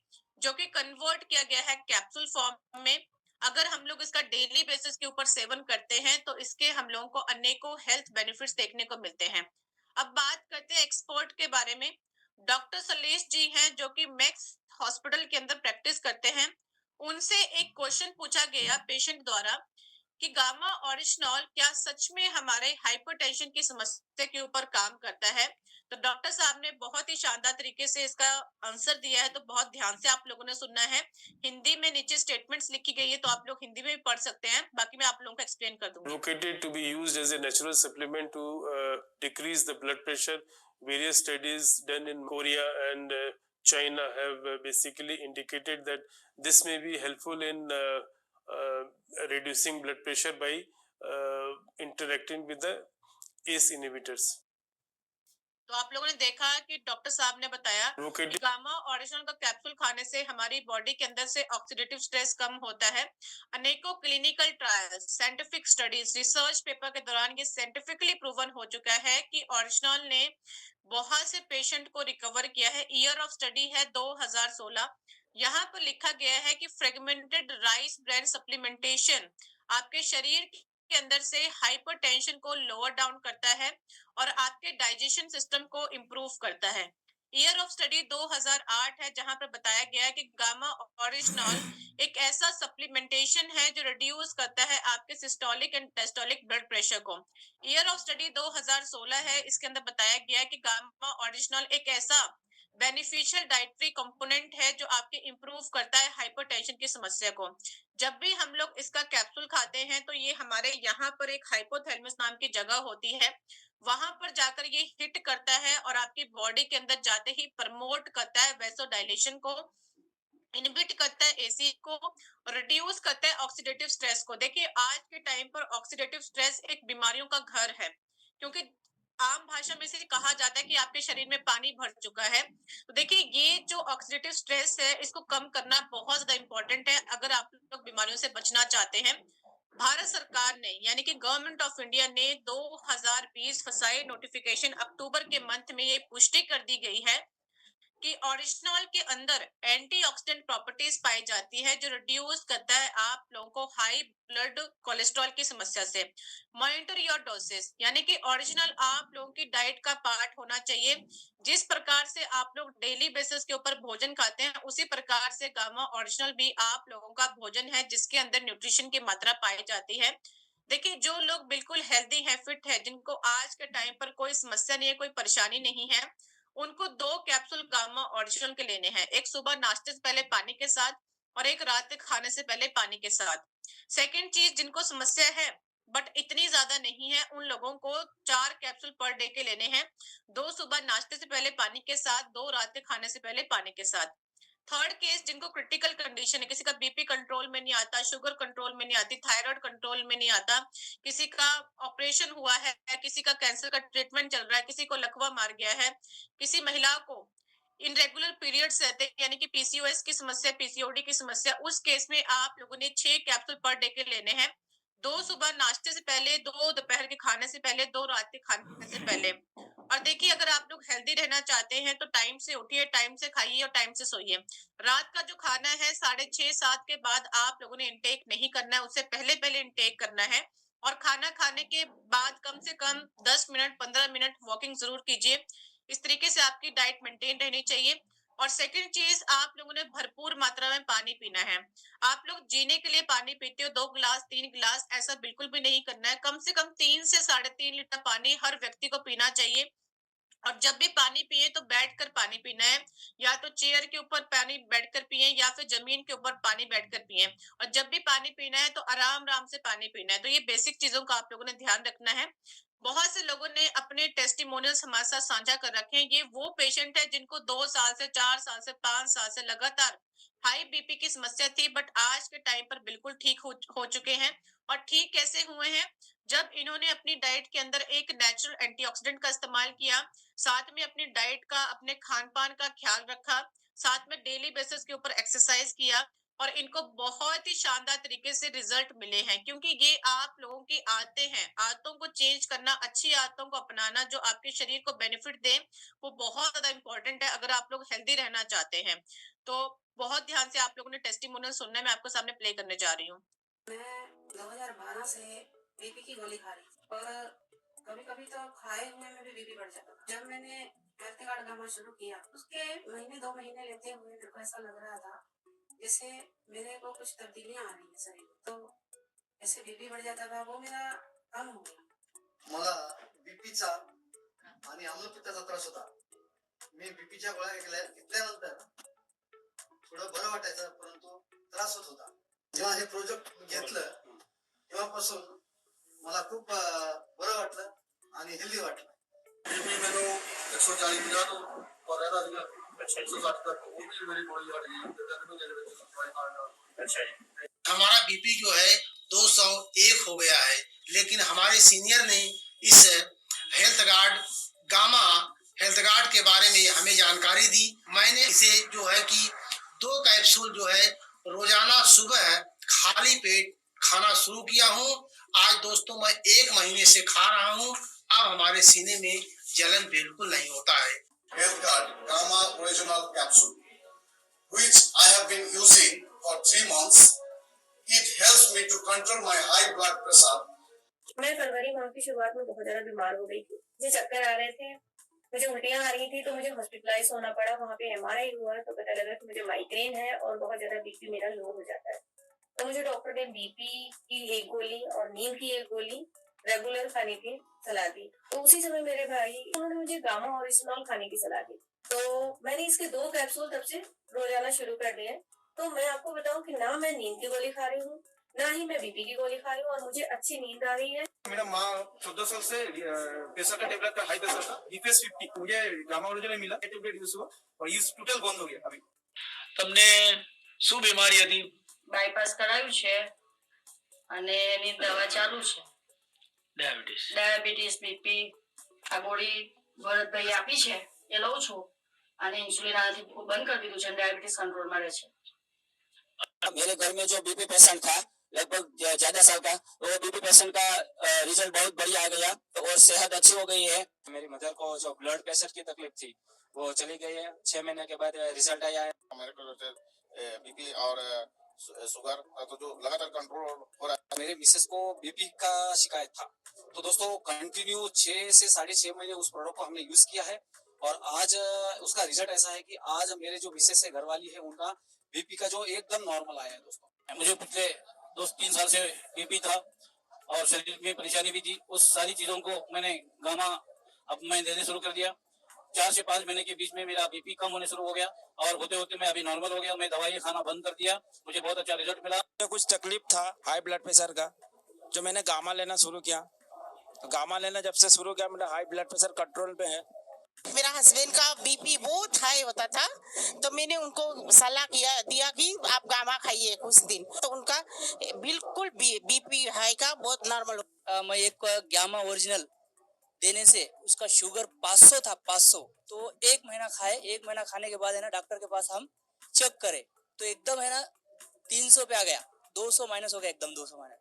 जो कि कन्वर्ट किया गया है कैप्सूल फॉर्म में। अगर हम लोग इसका डेली बेसिस के ऊपर सेवन करते हैं तो इसके हम लोगों को अनेकों हेल्थ बेनिफिट्स देखने को मिलते हैं। अब बात करते हैं एक्सपर्ट के बारे में। डॉक्टर सलेश जी हैं, जो कि मैक्स हॉस्पिटल के अंदर प्रैक्टिस करते हैं। उनसे एक क्वेश्चन पूछा गया पेशेंट द्वारा कि गामा ओरिजिनल क्या सच में हमारे हाइपरटेंशन की समस्या के ऊपर काम करता है। तो डॉक्टर साहब ने बहुत ही शानदार तरीके से इसका आंसर दिया है, तो बहुत ध्यान से आप लोगों ने सुनना है। हिंदी में नीचे स्टेटमेंट्स लिखी गई है, तो आप लोग हिंदी में भी पढ़ सकते हैं, बाकी मैं आप लोगों को एक्सप्लेन कर दूंगी। Advocated to be used as a natural supplement to decrease the blood pressure. Various studies done in Korea and China have basically indicated that this may be helpful in uh, reducing blood pressure by interacting with the ACE inhibitors. तो आप लोगों ने देखा कि doctor साहब ने बताया कि गामा ओरिजिनल का कैप्सूल खाने से हमारी बॉडी के अंदर से ऑक्सीडेटिव स्ट्रेस कम होता है। अनेकों clinical trials, scientific studies, research paper के दौरान ये साइंटिफिकली प्रूवन हो चुका है कि ओरिजिनल ने बहुत से पेशेंट को रिकवर किया है। ईयर ऑफ स्टडी है 2016। यहाँ पर लिखा गया है कि फ्रेगमेंटेड राइस ब्रेन सप्लीमेंटेशन आपके शरीर के अंदर से हाइपरटेंशन को लोअर डाउन करता है और आपके डाइजेशन सिस्टम को इम्प्रूव करता है। ईयर ऑफ स्टडी 2008 है, जहां पर बताया गया है कि गामा ओरिजिनल एक ऐसा सप्लीमेंटेशन है जो रिड्यूस करता है आपके systolic and diastolic blood pressure को। ईयर ऑफ स्टडी 2016 है, इसके अंदर बताया गया है कि गामा ओरिजिनल एक ऐसा बेनिफिशियल डाइटरी कंपोनेंट है जो आपके इंप्रूव करता है हाइपरटेंशन की समस्या को। जब भी हम लोग इसका कैप्सूल खाते हैं तो ये हमारे यहाँ पर एक हाइपोथैलेमस नाम की जगह होती है, वहां पर जाकर ये हिट करता है और आपकी बॉडी के अंदर जाते ही प्रमोट करता है वैसोडाइलेशन को, इनहिबिट करता है एसी को, और रिड्यूस करता है ऑक्सीडेटिव स्ट्रेस को। देखिए, आज के टाइम पर ऑक्सीडेटिव स्ट्रेस एक बीमारियों का घर है, क्योंकि आम भाषा में से कहा जाता है कि आपके शरीर में पानी भर चुका है। तो देखिए, ये जो ऑक्सीडेटिव स्ट्रेस है इसको कम करना बहुत ज्यादा इंपॉर्टेंट है अगर आप लोग बीमारियों से बचना चाहते हैं। भारत सरकार ने, यानी कि गवर्नमेंट ऑफ इंडिया ने 2020 फसाई नोटिफिकेशन अक्टूबर के मंथ में ये पुष्टि कर दी गई है कि ओरिजिनल के अंदर एंटीऑक्सीडेंट प्रॉपर्टीज पाई जाती है जो रिड्यूस करता है आप लोगों को हाई ब्लड कोलेस्ट्रॉल की समस्या से। मॉनिटर योर डोसेस, यानी कि ओरिजिनल आप लोगों की डाइट का पार्ट होना चाहिए। जिस प्रकार से आप लोग डेली बेसिस के ऊपर भोजन खाते हैं, उसी प्रकार से गामा ओरिजिनल भी आप लोगों का भोजन है जिसके अंदर न्यूट्रिशन की मात्रा पाई जाती है। देखिए, जो लोग बिल्कुल हेल्दी है, फिट है, जिनको आज के टाइम पर कोई समस्या नहीं है, कोई परेशानी नहीं है, उनको 2 कैप्सूल गामा ओरिजिनल के लेने हैं। एक सुबह नाश्ते से पहले पानी के साथ और एक रात के खाने से पहले पानी के साथ। सेकंड चीज, जिनको समस्या है बट इतनी ज्यादा नहीं है। उन लोगों को 4 कैप्सूल पर डे के लेने हैं, 2 सुबह नाश्ते से पहले पानी के साथ, 2 रात के खाने से पहले पानी के साथ। थर्ड केस, जिनको क्रिटिकल कंडीशन है, किसी का बीपी कंट्रोल में नहीं आता, शुगर कंट्रोल में नहीं आती, थायराइड कंट्रोल में नहीं आता, किसी का ऑपरेशन हुआ है, किसी का कैंसर का ट्रीटमेंट चल रहा है, किसी को लकवा मार गया है, किसी महिला को इनरेगुलर पीरियड्स रहते हैं, यानी कि पीसीओएस की समस्या, पीसीओडी की समस्या, उस केस में आप लोगों ने 6 कैप्सूल पर डे के लेने हैं, 2 सुबह नाश्ते से पहले, 2 दोपहर के खाने से पहले, 2 रात के खाने से पहले। और देखिए, अगर आप लोग हेल्दी रहना चाहते हैं तो टाइम से उठिए, टाइम से खाइए और टाइम से सोइए। रात का जो खाना है 6:30-7 के बाद आप लोगों ने इंटेक नहीं करना है, उससे पहले पहले इंटेक करना है। और खाना खाने के बाद कम से कम 10 मिनट 15 मिनट वॉकिंग जरूर कीजिए। इस तरीके से आपकी डाइट मेंटेन रहनी चाहिए। और सेकंड चीज, आप लोगों ने भरपूर मात्रा में पानी पीना है। आप लोग जीने के लिए पानी पीते हो 2 गिलास 3 गिलास, ऐसा बिल्कुल भी नहीं करना है। कम से कम 3 से 3.5 लीटर पानी हर व्यक्ति को पीना चाहिए। और जब भी पानी पिए तो बैठकर पानी पीना है, या तो चेयर के ऊपर पानी बैठकर पिए या फिर जमीन के ऊपर पानी बैठकर पिए। और जब भी पानी पीना है तो आराम आराम से पानी पीना है। तो ये बेसिक चीजों का आप लोगों ने ध्यान रखना है। बहुत से लोगों ने अपने टेस्टिमोनियल्स हमारे साथ साझा कर रखे हैं। ये वो पेशेंट है जिनको 2 साल से 4 साल से 5 साल से लगातार हाई बीपी की समस्या थी, बट आज के टाइम पर बिल्कुल ठीक हो चुके हैं। और ठीक कैसे हुए हैं? जब इन्होंने अपनी डाइट के अंदर एक नेचुरल एंटीऑक्सीडेंट का इस्तेमाल किया, साथ में अपनी डाइट का, अपने खान-पान का ख्याल रखा, साथ में डेली बेसिस के ऊपर एक्सरसाइज किया, और इनको बहुत ही शानदार तरीके से रिजल्ट मिले हैं। क्योंकि ये आप लोगों की आदतें हैं, आदतों को चेंज करना, अच्छी आदतों को अपनाना जो आपके शरीर को बेनिफिट दे, वो बहुत ज्यादा इंपॉर्टेंट है अगर आप लोग हेल्दी रहना चाहते हैं। तो बहुत ध्यान से आप लोगों ने टेस्टिमोनियल सुनना है, मैं आपको सामने प्ले करने जा रही हूँ। मैं 2012 से बीपी की गोली खा रही थी और कभी-कभी तो खाए हुए में भी बीपी बढ़ जाता था। जब मैंने हेल्थ कार्ड खाना शुरू किया, उसके महीने 2 महीने लेते हुए मेरे को ऐसा लग रहा था जैसे मेरे को कुछ तब्दीलियां आ रही है शरीर में। तो ऐसे बीपी बढ़ जाता था, वो मेरा कम हो गया। मला बीपीचा आणि आम्लपित्ताचा त्रास होता. मी बीपीच्या गोळ्या घेतल्यानंतर थोडं बरं वाटायचं, परंतु त्रास होत होता. जेव्हा हे प्रोजेक्ट घेतलं तेव्हापासून मला खूप बरं वाटलं आणि हेल्दी वाटलं. बीपी ਮੈਨੂੰ 140 ਤੋਂ और रहता ਸੀਗਾ 160 तक, वो भी मेरी गोली हट गई मेरे ਵਿੱਚ दवाई खाने ਨਾਲ। अच्छा जी। हमारा बीपी जो है 201 हो गया है, लेकिन हमारे सीनियर ने इस health guard gamma health guard के बारे में हमें जानकारी दी। मैंने इसे जो है कि 2 कैप्सूल जो है रोजाना सुबह खाली पेट खाना शुरू किया हूँ। आज दोस्तों मैं 1 महीने से खा रहा हूँ। अब हमारे सीने में जलन बिल्कुल नहीं होता है। Health card gamma original capsule which I have been using for 3 months. It helps me to control my high blood pressure. मैं फरवरी माह की शुरुआत में बहुत ज्यादा बीमार हो गई थी। मुझे चक्कर आ रहे थे, मुझे उल्टियां आ रही थी, तो मुझे हॉस्पिटलाइज होना पड़ा। वहाँ पे एमआरआई हुआ तो पता लगा कि मुझे माइग्रेन है और बहुत ज्यादा बीपी मेरा लो हो जाता है। तो मुझे डॉक्टर ने बीपी की 1 गोली और नींद की 1 गोली रेगुलर खाने की सलाह दी। तो उसी समय मेरे भाई उन्होंने मुझे गामा ओरिजिनल खाने की सलाह दी। तो मैंने इसके 2 कैप्सूल तब से रोजाना शुरू कर दिए। तो मैं आपको बताऊं कि ना मैं नींद की गोली खा रही हूँ, ना ही मैं बीपी की गोली खा रही हूँ, और मुझे अच्छी नींद आ रही है। मेरा माँ 14 साल से प्रेशर का टेबलेट का हाई प्रेशर था बीपीएस 50, मुझे गामा ओरिजिनल मिला, टेबलेट यूज हुआ और यूज टोटल बंद हो गया। अभी તમને શું બીમારી હતી? બાયપાસ કરાવ્યું છે અને એની દવા ચાલુ છે. ડાયાબિટીસ. ડાયાબિટીસ, બીપી, આ ગોળી ભરતભાઈ આપી છે એ લઉં છું અને ઇન્સ્યુલિન આનાથી બંધ કરી દીધું છે. ડાયાબિટીસ કંટ્રોલમાં રહે છે. मेरे घर में जो बीपी पेशेंट था लगभग ज्यादा साल का, वो बीपी पेशेंट का रिजल्ट बहुत बढ़िया आ गया और सेहत अच्छी हो गई है। मेरी मदर को जो ब्लड प्रेशर की तकलीफ थी वो चली गई है। 6 महीने के बाद रिजल्ट आया है। हमारे को बीपी और शुगर तो जो लगातार कंट्रोल हो रहा है। मेरे मिसेस को बीपी का शिकायत था, तो दोस्तों कंटिन्यू 6 से 6.5 महीने उस प्रोडक्ट को हमने यूज किया है और आज उसका रिजल्ट ऐसा है कि आज मेरे जो मिसेस है, घरवाली है, उनका बीपी का जो एकदम नॉर्मल आया है। दोस्तों मुझे पिछले 2-3 साल से बीपी था और शरीर में परेशानी भी थी। उस सारी चीजों को मैंने गामा अब मैं देने शुरू कर दिया। 4 से 5 महीने के बीच में मेरा बीपी कम होने शुरू हो गया और होते होते मैं अभी नॉर्मल हो गया। मैं दवाई खाना बंद कर दिया, मुझे बहुत अच्छा रिजल्ट मिला। कुछ तकलीफ था हाई ब्लड प्रेशर का, जो मैंने गामा लेना शुरू किया, तो गामा लेना जब से शुरू किया मेरा हाई ब्लड प्रेशर कंट्रोल पे है। मेरा हस्बैंड का बीपी बहुत हाई होता था, तो मैंने उनको सलाह दिया कि आप गामा खाइए कुछ दिन, तो उनका बिल्कुल बीपी हाई का बहुत नॉर्मल। मैं एक गामा ओरिजिनल देने से उसका शुगर 500 था, 500। तो एक महीना खाए, एक महीना खाने के बाद है ना डॉक्टर के पास हम चेक करे तो एकदम है ना 300 पे आ गया, 200 माइनस हो गया, एकदम 200 माइनस।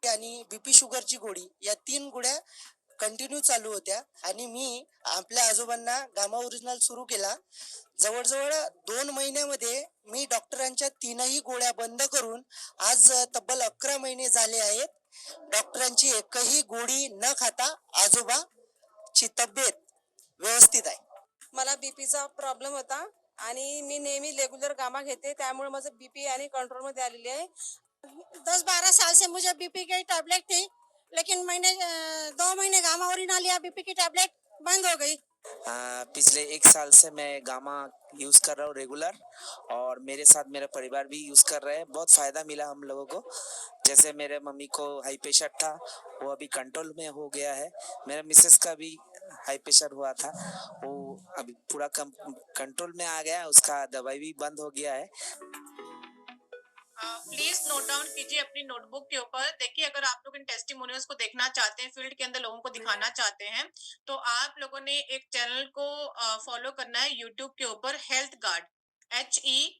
आणि बीपी शुगरची गोळी या 3 गोळ्या कंटिन्यू चालू होत्या आणि मी आपल्या आजोबांना गामा ओरिजिनल सुरू केला. जवळजवळ 2 महिन्यामध्ये मी डॉक्टरांच्या 3ही गोळ्या बंद करून आज तब्बल 11 महिने झाले आहेत. डॉक्टरांची एकही गोळी न खाता आजोबाची तब्येत व्यवस्थित आहे. मला बीपीचा प्रॉब्लेम होता आणि मी नेहमी रेग्युलर गामा घेते, त्यामुळे माझं बीपी आणि कंट्रोल मध्ये आलेली आहे. 10-12 साल से मुझे बीपी की टैबलेट थी, लेकिन मैंने 2 महीने गामा ओरिजिनल लिया, बीपी की टैबलेट बंद हो गई. पिछले 1 साल से मैं गामा यूज कर रहा हूँ रेगुलर, और मेरे साथ मेरा परिवार भी यूज कर रहे हैं। बहुत फायदा मिला हम लोगों को। जैसे मेरे मम्मी को हाई प्रेशर था, वो अभी कंट्रोल में हो गया है। मेरे मिसेस का भी हाई प्रेशर हुआ था, वो अभी पूरा कंट्रोल में आ गया है, उसका दवाई भी बंद हो गया है। प्लीज नोट डाउन कीजिए अपनी नोटबुक के ऊपर। देखिए, अगर आप लोग इन टेस्टिमोनियल्स को देखना चाहते हैं, फील्ड के अंदर लोगों को दिखाना चाहते हैं, तो आप लोगों ने एक चैनल को फॉलो करना है यूट्यूब के ऊपर, health guard, HEALTHGUARD।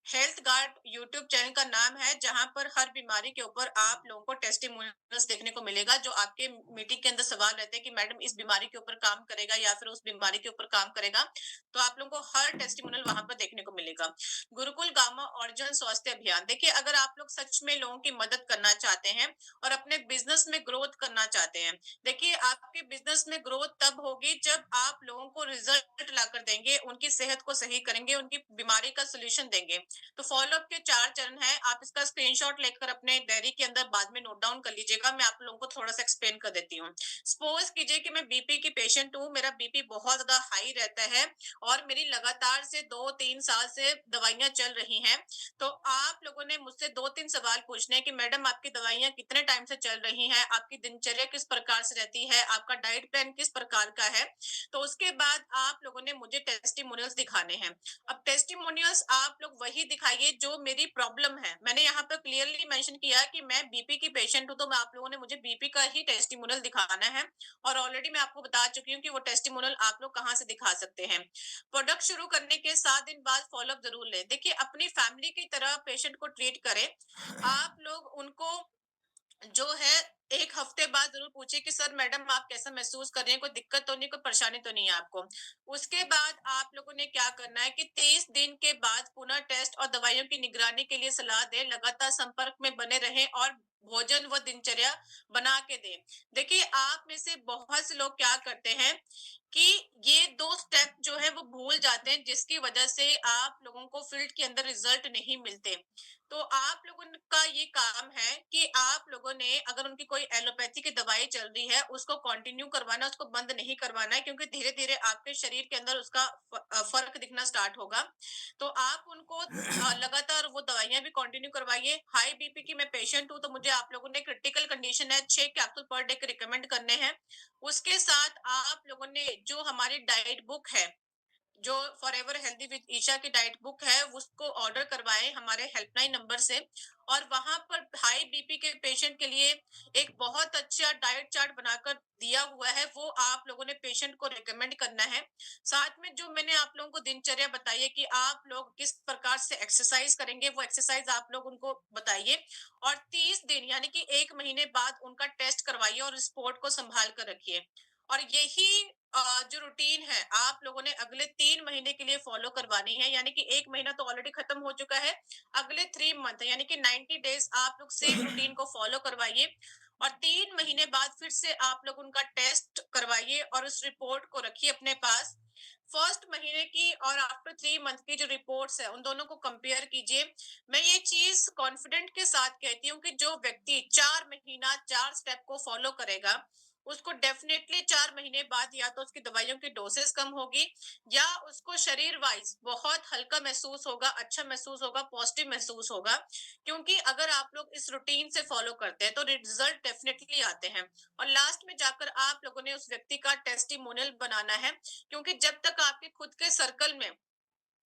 Health guard YouTube channel का नाम है, जहां पर हर बीमारी के ऊपर आप लोगों को टेस्टिमोनियल्स देखने को मिलेगा। जो आपके मीटिंग के अंदर सवाल रहते हैं कि मैडम इस बीमारी के ऊपर काम करेगा या फिर उस बीमारी के ऊपर काम करेगा, तो आप लोगों को हर टेस्टिमोनियल वहां पर देखने को मिलेगा। गुरुकुल गामा और जन स्वास्थ्य अभियान, देखिए, अगर आप लोग सच में लोगों की मदद करना चाहते हैं और अपने बिजनेस में ग्रोथ करना चाहते हैं, देखिए, आपके बिजनेस में ग्रोथ तब होगी जब आप लोगों को रिजल्ट लाकर देंगे, उनकी सेहत को सही करेंगे, उनकी बीमारी का सोल्यूशन देंगे। तो फॉलोअप के 4 चरण है। आप इसका स्क्रीनशॉट लेकर अपने डायरी के अंदर बाद में नोट डाउन कर लीजिएगा। मैं आप लोगों को थोड़ा सा एक्सप्लेन कर देती हूँ। सपोज कीजिए कि मैं बीपी की पेशेंट हूँ, मेरा बीपी बहुत ज्यादा हाई रहता है और मेरी लगातार से 2-3 साल से दवाइयां चल रही हैं। तो आप लोगों ने मुझसे 2-3 सवाल पूछने हैं कि मैडम, आपकी दवाइयां कितने टाइम से चल रही हैं, आपकी दिनचर्या किस प्रकार से रहती है, आपका डाइट प्लान किस प्रकार का है। तो उसके बाद आप लोगों ने मुझे टेस्टिमोनियल्स दिखाने हैं। अब टेस्टिमोनियल्स आप लोग वही दिखाइए जो मेरी प्रॉब्लम है। मैंने यहाँ पर क्लियरली मेंशन किया कि मैं बीपी की पेशेंट हूँ, तो आप लोगों ने मुझे बीपी का ही टेस्टिमोनियल दिखाना है। और ऑलरेडी मैं आपको बता चुकी हूँ कि वो टेस्टिमोनियल आप लोग कहाँ से दिखा सकते हैं। प्रोडक्ट शुरू करने के 7 दिन बाद फॉलोअप जरूर लें। देखिए, अपनी फैमिली की तरह पेशेंट को ट्रीट करें। आप लोग उनको जो है 1 हफ्ते बाद जरूर पूछे कि सर, मैडम, आप कैसा महसूस कर रही हैं, कोई दिक्कत तो नहीं, कोई परेशानी तो नहीं है आपको। उसके बाद आप लोगों ने क्या करना है कि 30 दिन के बाद पुनः टेस्ट और दवाइयों की निगरानी के लिए सलाह दें, लगातार संपर्क में बने रहें और भोजन व दिनचर्या बना के दें। देखिए, आप में से बहुत से लोग क्या करते हैं कि ये 2 स्टेप जो है वो भूल जाते हैं, जिसकी वजह से आप लोगों को फील्ड के अंदर रिजल्ट नहीं मिलते। तो आप लोगों का ये काम है कि आप लोगों ने, अगर उनकी कोई एलोपैथी की दवाई चल रही है, उसको कंटिन्यू करवाना, उसको बंद नहीं करवाना है, क्योंकि धीरे धीरे आपके शरीर के अंदर उसका फर्क दिखना स्टार्ट होगा। तो आप उनको लगातार वो दवाइयां भी कंटिन्यू करवाइए। हाई बीपी की मैं पेशेंट हूँ, तो मुझे आप लोगों ने, क्रिटिकल कंडीशन है, 6 कैप्सूल पर डे के रिकमेंड करने हैं। उसके साथ आप लोगों ने जो हमारी डाइट बुक है, जो फॉरएवर हेल्दी विद ईशा की डाइट बुक है, उसको ऑर्डर करवाएं हमारे हेल्पलाइन नंबर से। और वहां पर हाई बीपी के पेशेंट के लिए एक बहुत अच्छा डाइट चार्ट बनाकर दिया हुआ है, वो आप लोगों ने पेशेंट को रिकमेंड करना है। साथ में जो मैंने आप लोगों को दिनचर्या बताई है कि आप लोग किस प्रकार से एक्सरसाइज करेंगे, वो एक्सरसाइज आप लोग उनको बताइए। और 30 दिन यानी कि 1 महीने बाद उनका टेस्ट करवाइए और रिपोर्ट को संभाल कर रखिए। और यही जो रूटीन है आप लोगों ने अगले 3 महीने के लिए फॉलो करवानी है। यानी कि 1 महीना तो ऑलरेडी खत्म हो चुका है, अगले 3 मंथ यानी कि 90 डेज आप लोग सेम रूटीन को फॉलो करवाइए। और 3 महीने बाद फिर से आप लोग उनका टेस्ट करवाइए और उस रिपोर्ट को रखिए अपने पास। फर्स्ट महीने की और आफ्टर 3 मंथ की जो रिपोर्ट्स है, उन दोनों को कंपेयर कीजिए। मैं ये चीज कॉन्फिडेंट के साथ कहती हूँ कि जो व्यक्ति 4 महीना 4 स्टेप को फॉलो करेगा, उसको डेफिनेटली 4 महीने बाद या तो उसकी दवाइयों की डोसेस कम होगी या उसको शरीर वाइज बहुत हल्का महसूस होगा, अच्छा महसूस होगा, पॉजिटिव महसूस होगा। क्योंकि अगर आप लोग इस रूटीन से फॉलो करते हैं तो रिजल्ट डेफिनेटली आते हैं। और लास्ट में जाकर आप लोगों ने उस व्यक्ति का टेस्टिमोनियल बनाना है, क्योंकि जब तक आपके खुद के सर्कल में,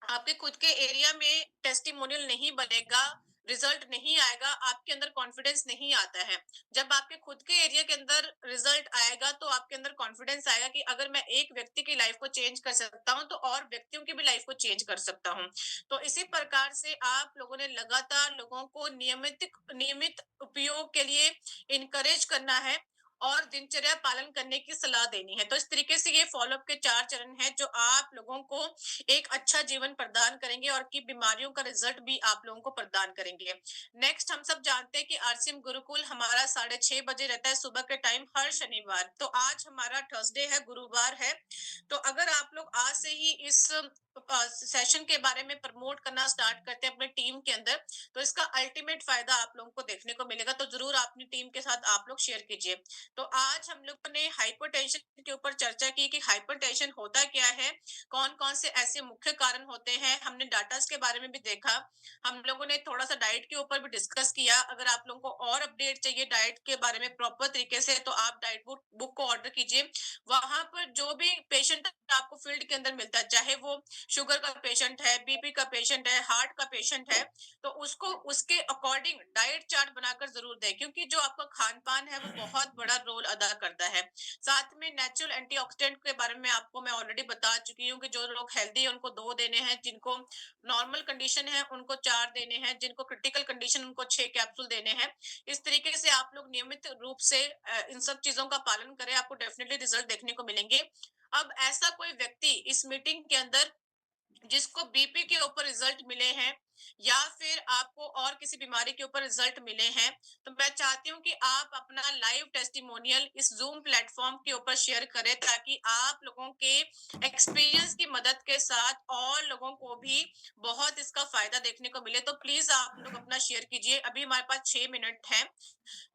आपके खुद के एरिया में टेस्टिमोनियल नहीं बनेगा, रिजल्ट नहीं आएगा, आपके अंदर कॉन्फिडेंस नहीं आता है। जब आपके खुद के एरिया के अंदर रिजल्ट आएगा तो आपके अंदर कॉन्फिडेंस आएगा कि अगर मैं एक व्यक्ति की लाइफ को चेंज कर सकता हूँ तो और व्यक्तियों की भी लाइफ को चेंज कर सकता हूँ। तो इसी प्रकार से आप लोगों ने लगातार लोगों को नियमित उपयोग के लिए इनकरेज करना है और दिनचर्या पालन करने की सलाह देनी है। तो इस तरीके से ये फॉलोअप के 4 चरण हैं जो आप लोगों को एक अच्छा जीवन प्रदान करेंगे और की बीमारियों का रिजल्ट भी आप लोगों को प्रदान करेंगे। नेक्स्ट, हम सब जानते हैं कि आरसीएम गुरुकुल हमारा 6:30 बजे रहता है सुबह के टाइम हर शनिवार। तो आज हमारा थर्सडे है, गुरुवार है। तो अगर आप लोग आज से ही इस सेशन के बारे में प्रमोट करना स्टार्ट करते हैं अपने टीम के अंदर, तो इसका अल्टीमेट फायदा आप लोगों को देखने को मिलेगा। तो जरूर अपनी टीम के साथ आप लोग शेयर कीजिए। तो आज हम लोगों ने हाइपरटेंशन के ऊपर चर्चा की कि हाइपरटेंशन होता क्या है, कौन कौन से ऐसे मुख्य कारण होते हैं। हमने डाटा के बारे में भी देखा, हम लोगों ने थोड़ा सा डाइट के ऊपर भी डिस्कस किया। अगर आप लोगों को और अपडेट चाहिए डाइट के बारे में प्रॉपर तरीके से, तो आप डाइट बुक को ऑर्डर कीजिए। वहां पर जो भी पेशेंट आपको फील्ड के अंदर मिलता है, चाहे वो शुगर का पेशेंट है, बीपी का पेशेंट है, हार्ट का पेशेंट है, तो उसको उसके अकॉर्डिंग डाइट चार्ट बनाकर जरूर दें, क्योंकि जो आपका खान पान है वो बहुत बड़ा रोल अदा करता है। साथ में नेचुरल एंटीऑक्सीडेंट के बारे में आपको मैं ऑलरेडी बता चुकी हूँ कि जो लोग हेल्दी है उनको 2 देने हैं, जिनको नॉर्मल कंडीशन है उनको 4 देने हैं, जिनको क्रिटिकल कंडीशन उनको 6 कैप्सूल देने हैं। इस तरीके से आप लोग नियमित रूप से इन सब चीजों का पालन करें, आपको डेफिनेटली रिजल्ट देखने को मिलेंगे। अब ऐसा कोई व्यक्ति इस मीटिंग के अंदर जिसको बीपी के ऊपर रिजल्ट मिले हैं या फिर आपको और किसी बीमारी के ऊपर रिजल्ट मिले हैं, तो मैं चाहती हूँ कि आप अपना लाइव टेस्टिमोनियल इस जूम प्लेटफॉर्म के ऊपर शेयर करें, ताकि आप लोगों के एक्सपीरियंस की मदद के साथ और लोगों को भी बहुत इसका फायदा देखने को मिले। तो प्लीज आप लोग अपना शेयर कीजिए। अभी हमारे पास 6 मिनट है।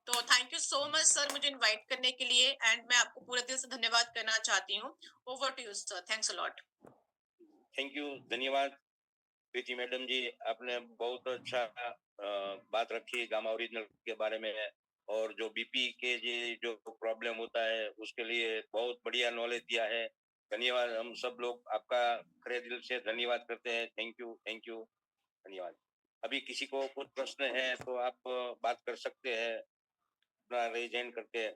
तो thank you so much sir मुझे इनवाइट करने के लिए, एंड मैं आपको पूरे दिल से धन्यवाद करना चाहती हूँ। Over to you sir, thanks a lot. Thank you, धन्यवाद प्रीति मैडम जी, आपने बहुत अच्छा बात रखी गामा ओरिजिनल के बारे में, और जो बीपी के जो प्रॉब्लम होता है उसके लिए बहुत बढ़िया नॉलेज दिया है। धन्यवाद, हम सब लोग आपका खरे दिल से धन्यवाद करते हैं। थैंक यू, धन्यवाद। अभी किसी को कुछ प्रश्न है तो आप बात कर सकते हैं, अपना रेज हैंड करके।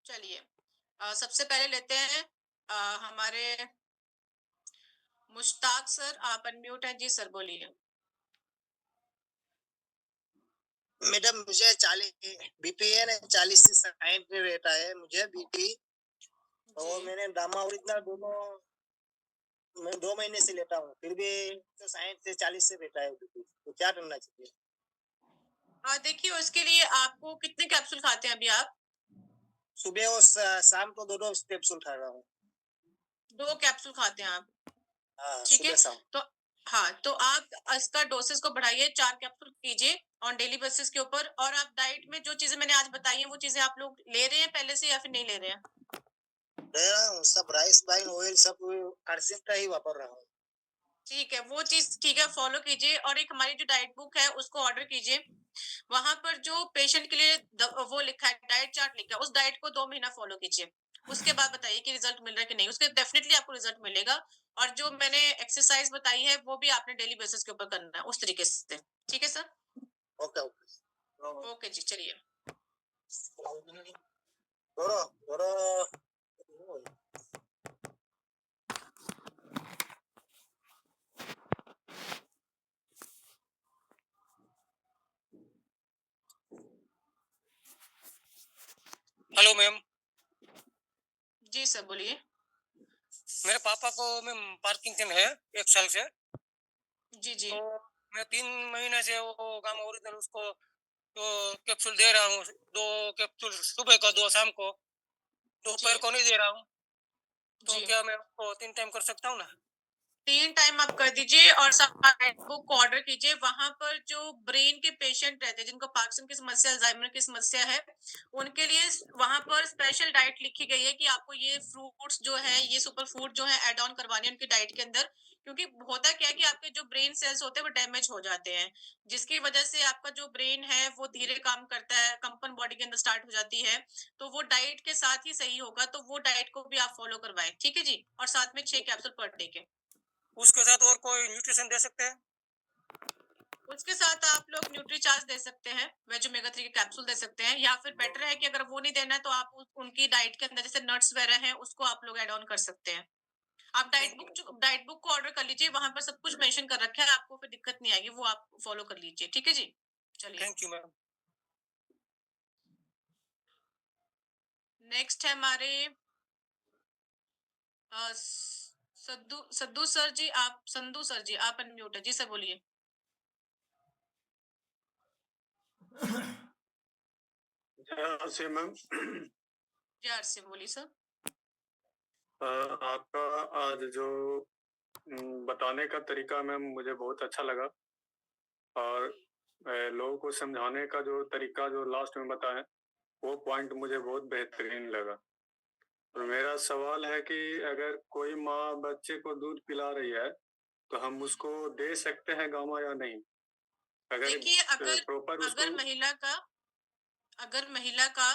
चलिए सबसे पहले लेते हैं हमारे मुश्ताक सर, आप अनम्यूट हैं जी सर, बोलिए। मैडम मुझे 40 बीपी है ना, 40 से 60 में रहता है मुझे बीपी। और मैंने गामा ओरिजिनल मैं 2 महीने से लेता हूँ, फिर भी तो 60 से 40 से रहता है बीपी। तो क्या करना चाहिए? देखिए उसके लिए आपको कितने कैप्सूल खाते हैं अभी आप? सुबह और शाम को 2 कैप्सूल खा रहा हूँ। 2 कैप्सूल खाते हैं आप? हाँ, ठीक है, सुबह शाम। तो हाँ, तो आप इसका डोसेस को बढ़ाइए, 4 कैप्सूल कीजिए ऑन डेली बेसिस के ऊपर। और आप डाइट में जो चीजें मैंने आज बताई है वो चीजें आप लोग ले रहे हैं पहले से या फिर नहीं ले रहे हैं? ले रहा हूँ, सब राइस बाइन ऑयल सब कार्सिन का ही वापर रहा हूँ। ठीक है, वो चीज ठीक है, फॉलो कीजिए। और एक हमारी जो डाइट बुक है उसको ऑर्डर कीजिए। वहां पर जो पेशेंट के लिए वो लिखा है, डाइट चार्ट लिखा है, उस डाइट को 2 महीना फॉलो कीजिए। उसके बाद बताइए कि रिजल्ट मिल रहा है कि नहीं। उसके डेफिनेटली आपको रिजल्ट मिलेगा। और जो मैंने एक्सरसाइज बताई है वो भी आपने डेली बेसिस के ऊपर करना है उस तरीके से। ठीक है सर? ओके ओके जी, चलिए। Hello ma'am. जी सर, बोलिए। मेरे पापा को मैम पार्किंसन है 1 साल से। जी जी। तो मैं 3 महीने से वो गामा ओरिजिनल उसको तो कैप्सूल दे रहा हूँ, 2 कैप्सूल सुबह को, 2 शाम को, दोपहर को नहीं दे रहा हूँ। तो जी। क्या मैं उसको 3 टाइम कर सकता हूँ ना? 3 टाइम आप कर दीजिए और साथ बुक को ऑर्डर कीजिए। वहां पर जो ब्रेन के पेशेंट रहते हैं जिनको पार्किंसन की समस्या, अल्जाइमर की समस्या है, उनके लिए वहां पर स्पेशल डाइट लिखी गई है कि आपको ये फ्रूट्स जो है, ये सुपर फूड जो है ऐड ऑन करवाने हैं उनकी डाइट के अंदर। क्योंकि होता क्या है कि आपके जो ब्रेन सेल्स होते हैं वो डैमेज हो जाते हैं, जिसकी वजह से आपका जो ब्रेन है वो धीरे काम करता है, कंपन बॉडी के अंदर स्टार्ट हो जाती है। तो वो डाइट के साथ ही सही होगा, तो वो डाइट को भी आप फॉलो करवाएं, ठीक है जी। और साथ में 6 कैप्सूल पर डे के। उसके साथ और कोई न्यूट्रिशन दे सकते हैं? उसके साथ आप लोग न्यूट्रीचार्ज दे सकते हैं, वेज ओमेगा 3 के कैप्सूल दे सकते हैं, या फिर बेटर है कि अगर वो नहीं देना है तो आप उनकी डाइट के अंदर जैसे नट्स वगैरह हैं उसको आप लोग ऐड ऑन कर सकते हैं। आप डाइट बुक को ऑर्डर कर लीजिए, वहां पर सब कुछ मेंशन कर रखा है, आपको फिर दिक्कत नहीं आएगी, वो आप फॉलो कर लीजिए, ठीक है जी। चलिए थैंक यू मैम। नेक्स्ट है हमारे संधू सर जी, आप अनम्यूट है जी सर, बोलिए। से मैम जी आर से बोलिए सर। आपका आज जो बताने का तरीका मैम मुझे बहुत अच्छा लगा, और लोगों को समझाने का जो तरीका जो लास्ट में बताएं वो पॉइंट मुझे बहुत बेहतरीन लगा। और मेरा सवाल है कि अगर कोई माँ बच्चे को दूध पिला रही है तो हम उसको दे सकते हैं गामा या नहीं? अगर देखिए, प्रॉपर अगर महिला का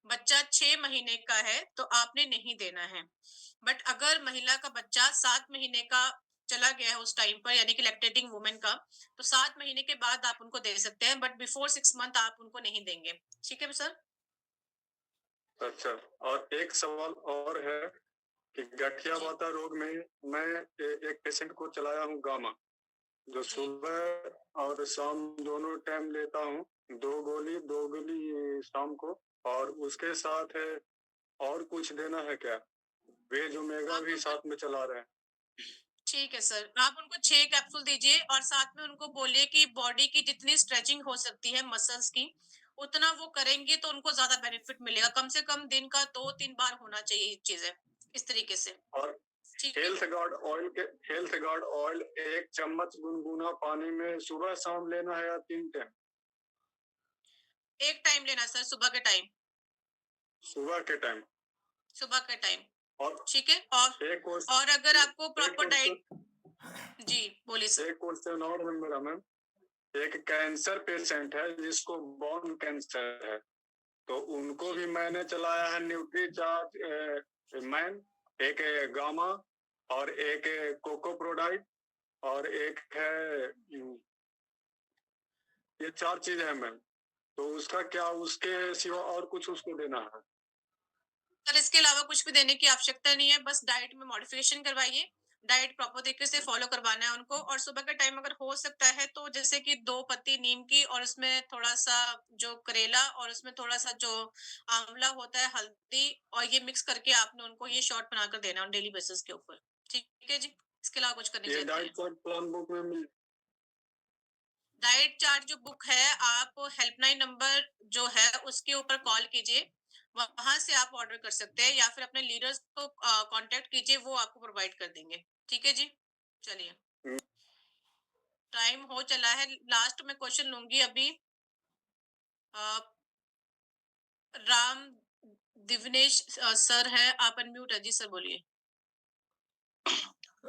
बच्चा 6 महीने का है तो आपने नहीं देना है। बट अगर महिला का बच्चा 7 महीने का चला गया है उस टाइम पर, यानी कि लैक्टेटिंग वुमेन का, तो 7 महीने के बाद आप उनको दे सकते हैं, बट बिफोर 6 मंथ आप उनको नहीं देंगे, ठीक है सर। अच्छा, और एक सवाल और है कि गठिया वाता रोग में मैं एक पेशेंट को चलाया हूँ गामा, जो सुबह और शाम दोनों टाइम लेता हूँ, 2 गोली शाम को, और उसके साथ और कुछ देना है क्या? वेज ओमेगा भी साथ में चला रहे हैं। ठीक है सर, आप उनको 6 कैप्सूल दीजिए और साथ में उनको बोलिए कि बॉडी की जितनी स्ट्रेचिंग हो सकती है मसल्स की, उतना वो करेंगे तो उनको ज्यादा बेनिफिट मिलेगा। कम से कम दिन का 2-3 बार होना चाहिए ये चीजें, इस तरीके से। और हेल्थ गार्ड ऑयल 1 चम्मच गुनगुना पानी में सुबह शाम लेना है या 3 टाइम? 1 टाइम लेना सर, सुबह के टाइम। सुबह के टाइम। और ठीक है। और अगर आपको प्रॉपर डाइट, जी बोलिए सर। एक क्वेश्चन और है मेरा मैम, एक कैंसर पेशेंट है जिसको बोन कैंसर है, तो उनको भी मैंने चलाया है न्यूट्रीचार्ज मैन, एक गामा और एक कोको प्रोडाइट और एक है, ये 4 चीज है मैम। तो उसका क्या, उसके सिवा और कुछ उसको देना है? सर इसके अलावा कुछ भी देने की आवश्यकता नहीं है, बस डाइट में मॉडिफिकेशन करवाइए, डाइट प्रॉपर तरीके से फॉलो करवाना है उनको। और सुबह के टाइम अगर हो सकता है तो जैसे कि 2 पत्ती नीम की, और उसमें थोड़ा सा जो करेला, और उसमें थोड़ा सा जो आंवला होता है, हल्दी, और ये मिक्स करके आपने उनको ये शॉट बनाकर देना है डेली बेसिस के ऊपर, ठीक है जी। इसके अलावा कुछ करने की जरूरत नहीं है। डाइट चार्ट प्लान बुक में मिल डाइट चार्ट जो बुक है, आप हेल्पलाइन नंबर जो है उसके ऊपर कॉल कीजिए, वहां से आप ऑर्डर कर सकते हैं, या फिर अपने लीडर्स को कांटेक्ट कीजिए, वो आपको प्रोवाइड कर देंगे, ठीक है जी। चलिए टाइम हो चला है, लास्ट में क्वेश्चन लूंगी अभी। राम दिवनेश सर है, आप अनम्यूट है जी सर, बोलिए।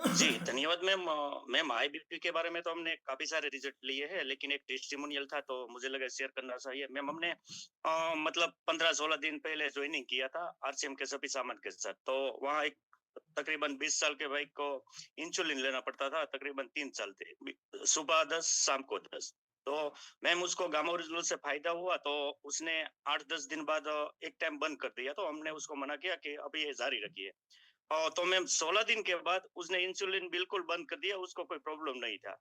जी धन्यवाद मैम। मैम आईबीपी के बारे में तो हमने काफी सारे रिजल्ट लिए हैं, लेकिन एक टेस्टिमोनियल था तो मुझे लगा शेयर करना चाहिए। मैम हमने मतलब 15-16 दिन पहले ज्वाइनिंग किया था आरसीएम के सभी सामान के साथ। तो वहाँ एक तकरीबन 20 साल के भाई को इंसुलिन लेना पड़ता था, तकरीबन 3 साल थे, सुबह 10 शाम को 10। तो मैम उसको गामा ओरिजिनल से फायदा हुआ, तो उसने 8-10 दिन बाद एक टाइम बंद कर दिया। तो हमने उसको मना किया कि अभी ये जारी रखिए। तो मैम 16 दिन के बाद उसने इंसुलिन बिल्कुल बंद कर दिया, उसको कोई प्रॉब्लम नहीं था।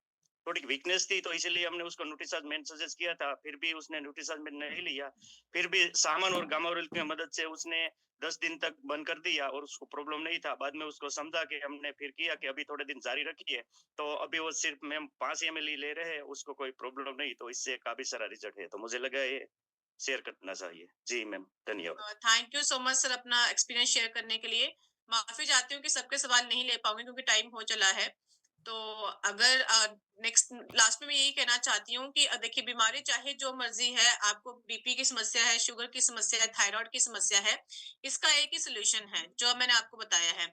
थोड़ी वीकनेस थी तो इसीलिए हमने उसको न्यूट्रीसार्ज सजेस्ट किया था, फिर भी उसने न्यूट्रीसार्ज नहीं लिया। फिर भी सामान और गामा ओरिल की मदद से उसने 10 दिन तक बंद कर दिया और उसको प्रॉब्लम नहीं था। बाद में उसको समझा कि हमने फिर किया कि अभी थोड़े दिन जारी रखिए, तो अभी वो सिर्फ मैम 5 ml ही ले रहे हैं, उसको कोई प्रॉब्लम नहीं। तो इससे काफी सारा रिजल्ट है, तो मुझे लगा ये शेयर करना चाहिए। जी मैम धन्यवाद। Thank you so much sir अपना एक्सपीरियंस शेयर करने के लिए। माफी चाहती हूँ कि सबके सवाल नहीं ले पाऊंगी क्योंकि टाइम हो चला है। तो अगर नेक्स्ट लास्ट में मैं यही कहना चाहती हूँ कि देखिए बीमारी चाहे जो मर्जी है, आपको बीपी की समस्या है, शुगर की समस्या है, थायराइड की समस्या है, इसका एक ही सोल्यूशन है जो मैंने आपको बताया है।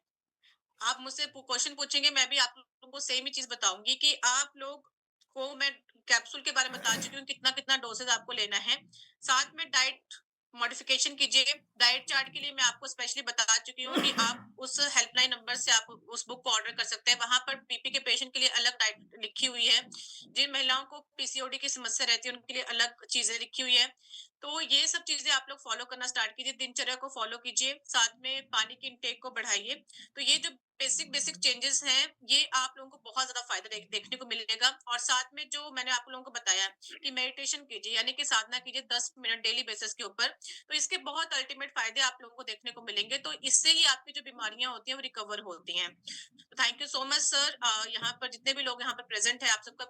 आप मुझसे क्वेश्चन पूछेंगे, मैं भी आप लोगों को सेम ही चीज बताऊंगी कि आप लोग को मैं कैप्सूल के बारे में बता चुकी हूँ कितना कितना डोसेज आपको लेना है। साथ में डाइट मॉडिफिकेशन कीजिए। डाइट चार्ट के लिए मैं आपको स्पेशली बता चुकी हूँ कि आप उस हेल्पलाइन नंबर से आप उस बुक को ऑर्डर कर सकते हैं। वहां पर बीपी के पेशेंट के लिए अलग डाइट लिखी हुई है। जिन महिलाओं को पीसीओडी की समस्या रहती है उनके लिए अलग चीजें लिखी हुई है। तो ये सब चीजें आप लोग फॉलो करना स्टार्ट कीजिए, दिनचर्या को फॉलो कीजिए, साथ में पानी की इनटेक को बढ़ाइए। तो ये जो बेसिक बेसिक चेंजेस हैं, ये आप लोगों को बहुत ज्यादा फायदा देखने को मिलेगा। और साथ में जो मैंने आप लोगों को बताया कि मेडिटेशन कीजिए, यानी कि साधना कीजिए 10 मिनट डेली बेसिस के ऊपर, तो इसके बहुत अल्टीमेट फायदे आप लोगों को देखने को मिलेंगे। तो इससे ही आपकी जो बीमारियां होती हैं वो रिकवर होती हैं। तो thank you so much sir. यहाँ पर जितने भी लोग यहाँ पर प्रेजेंट है, आप सबका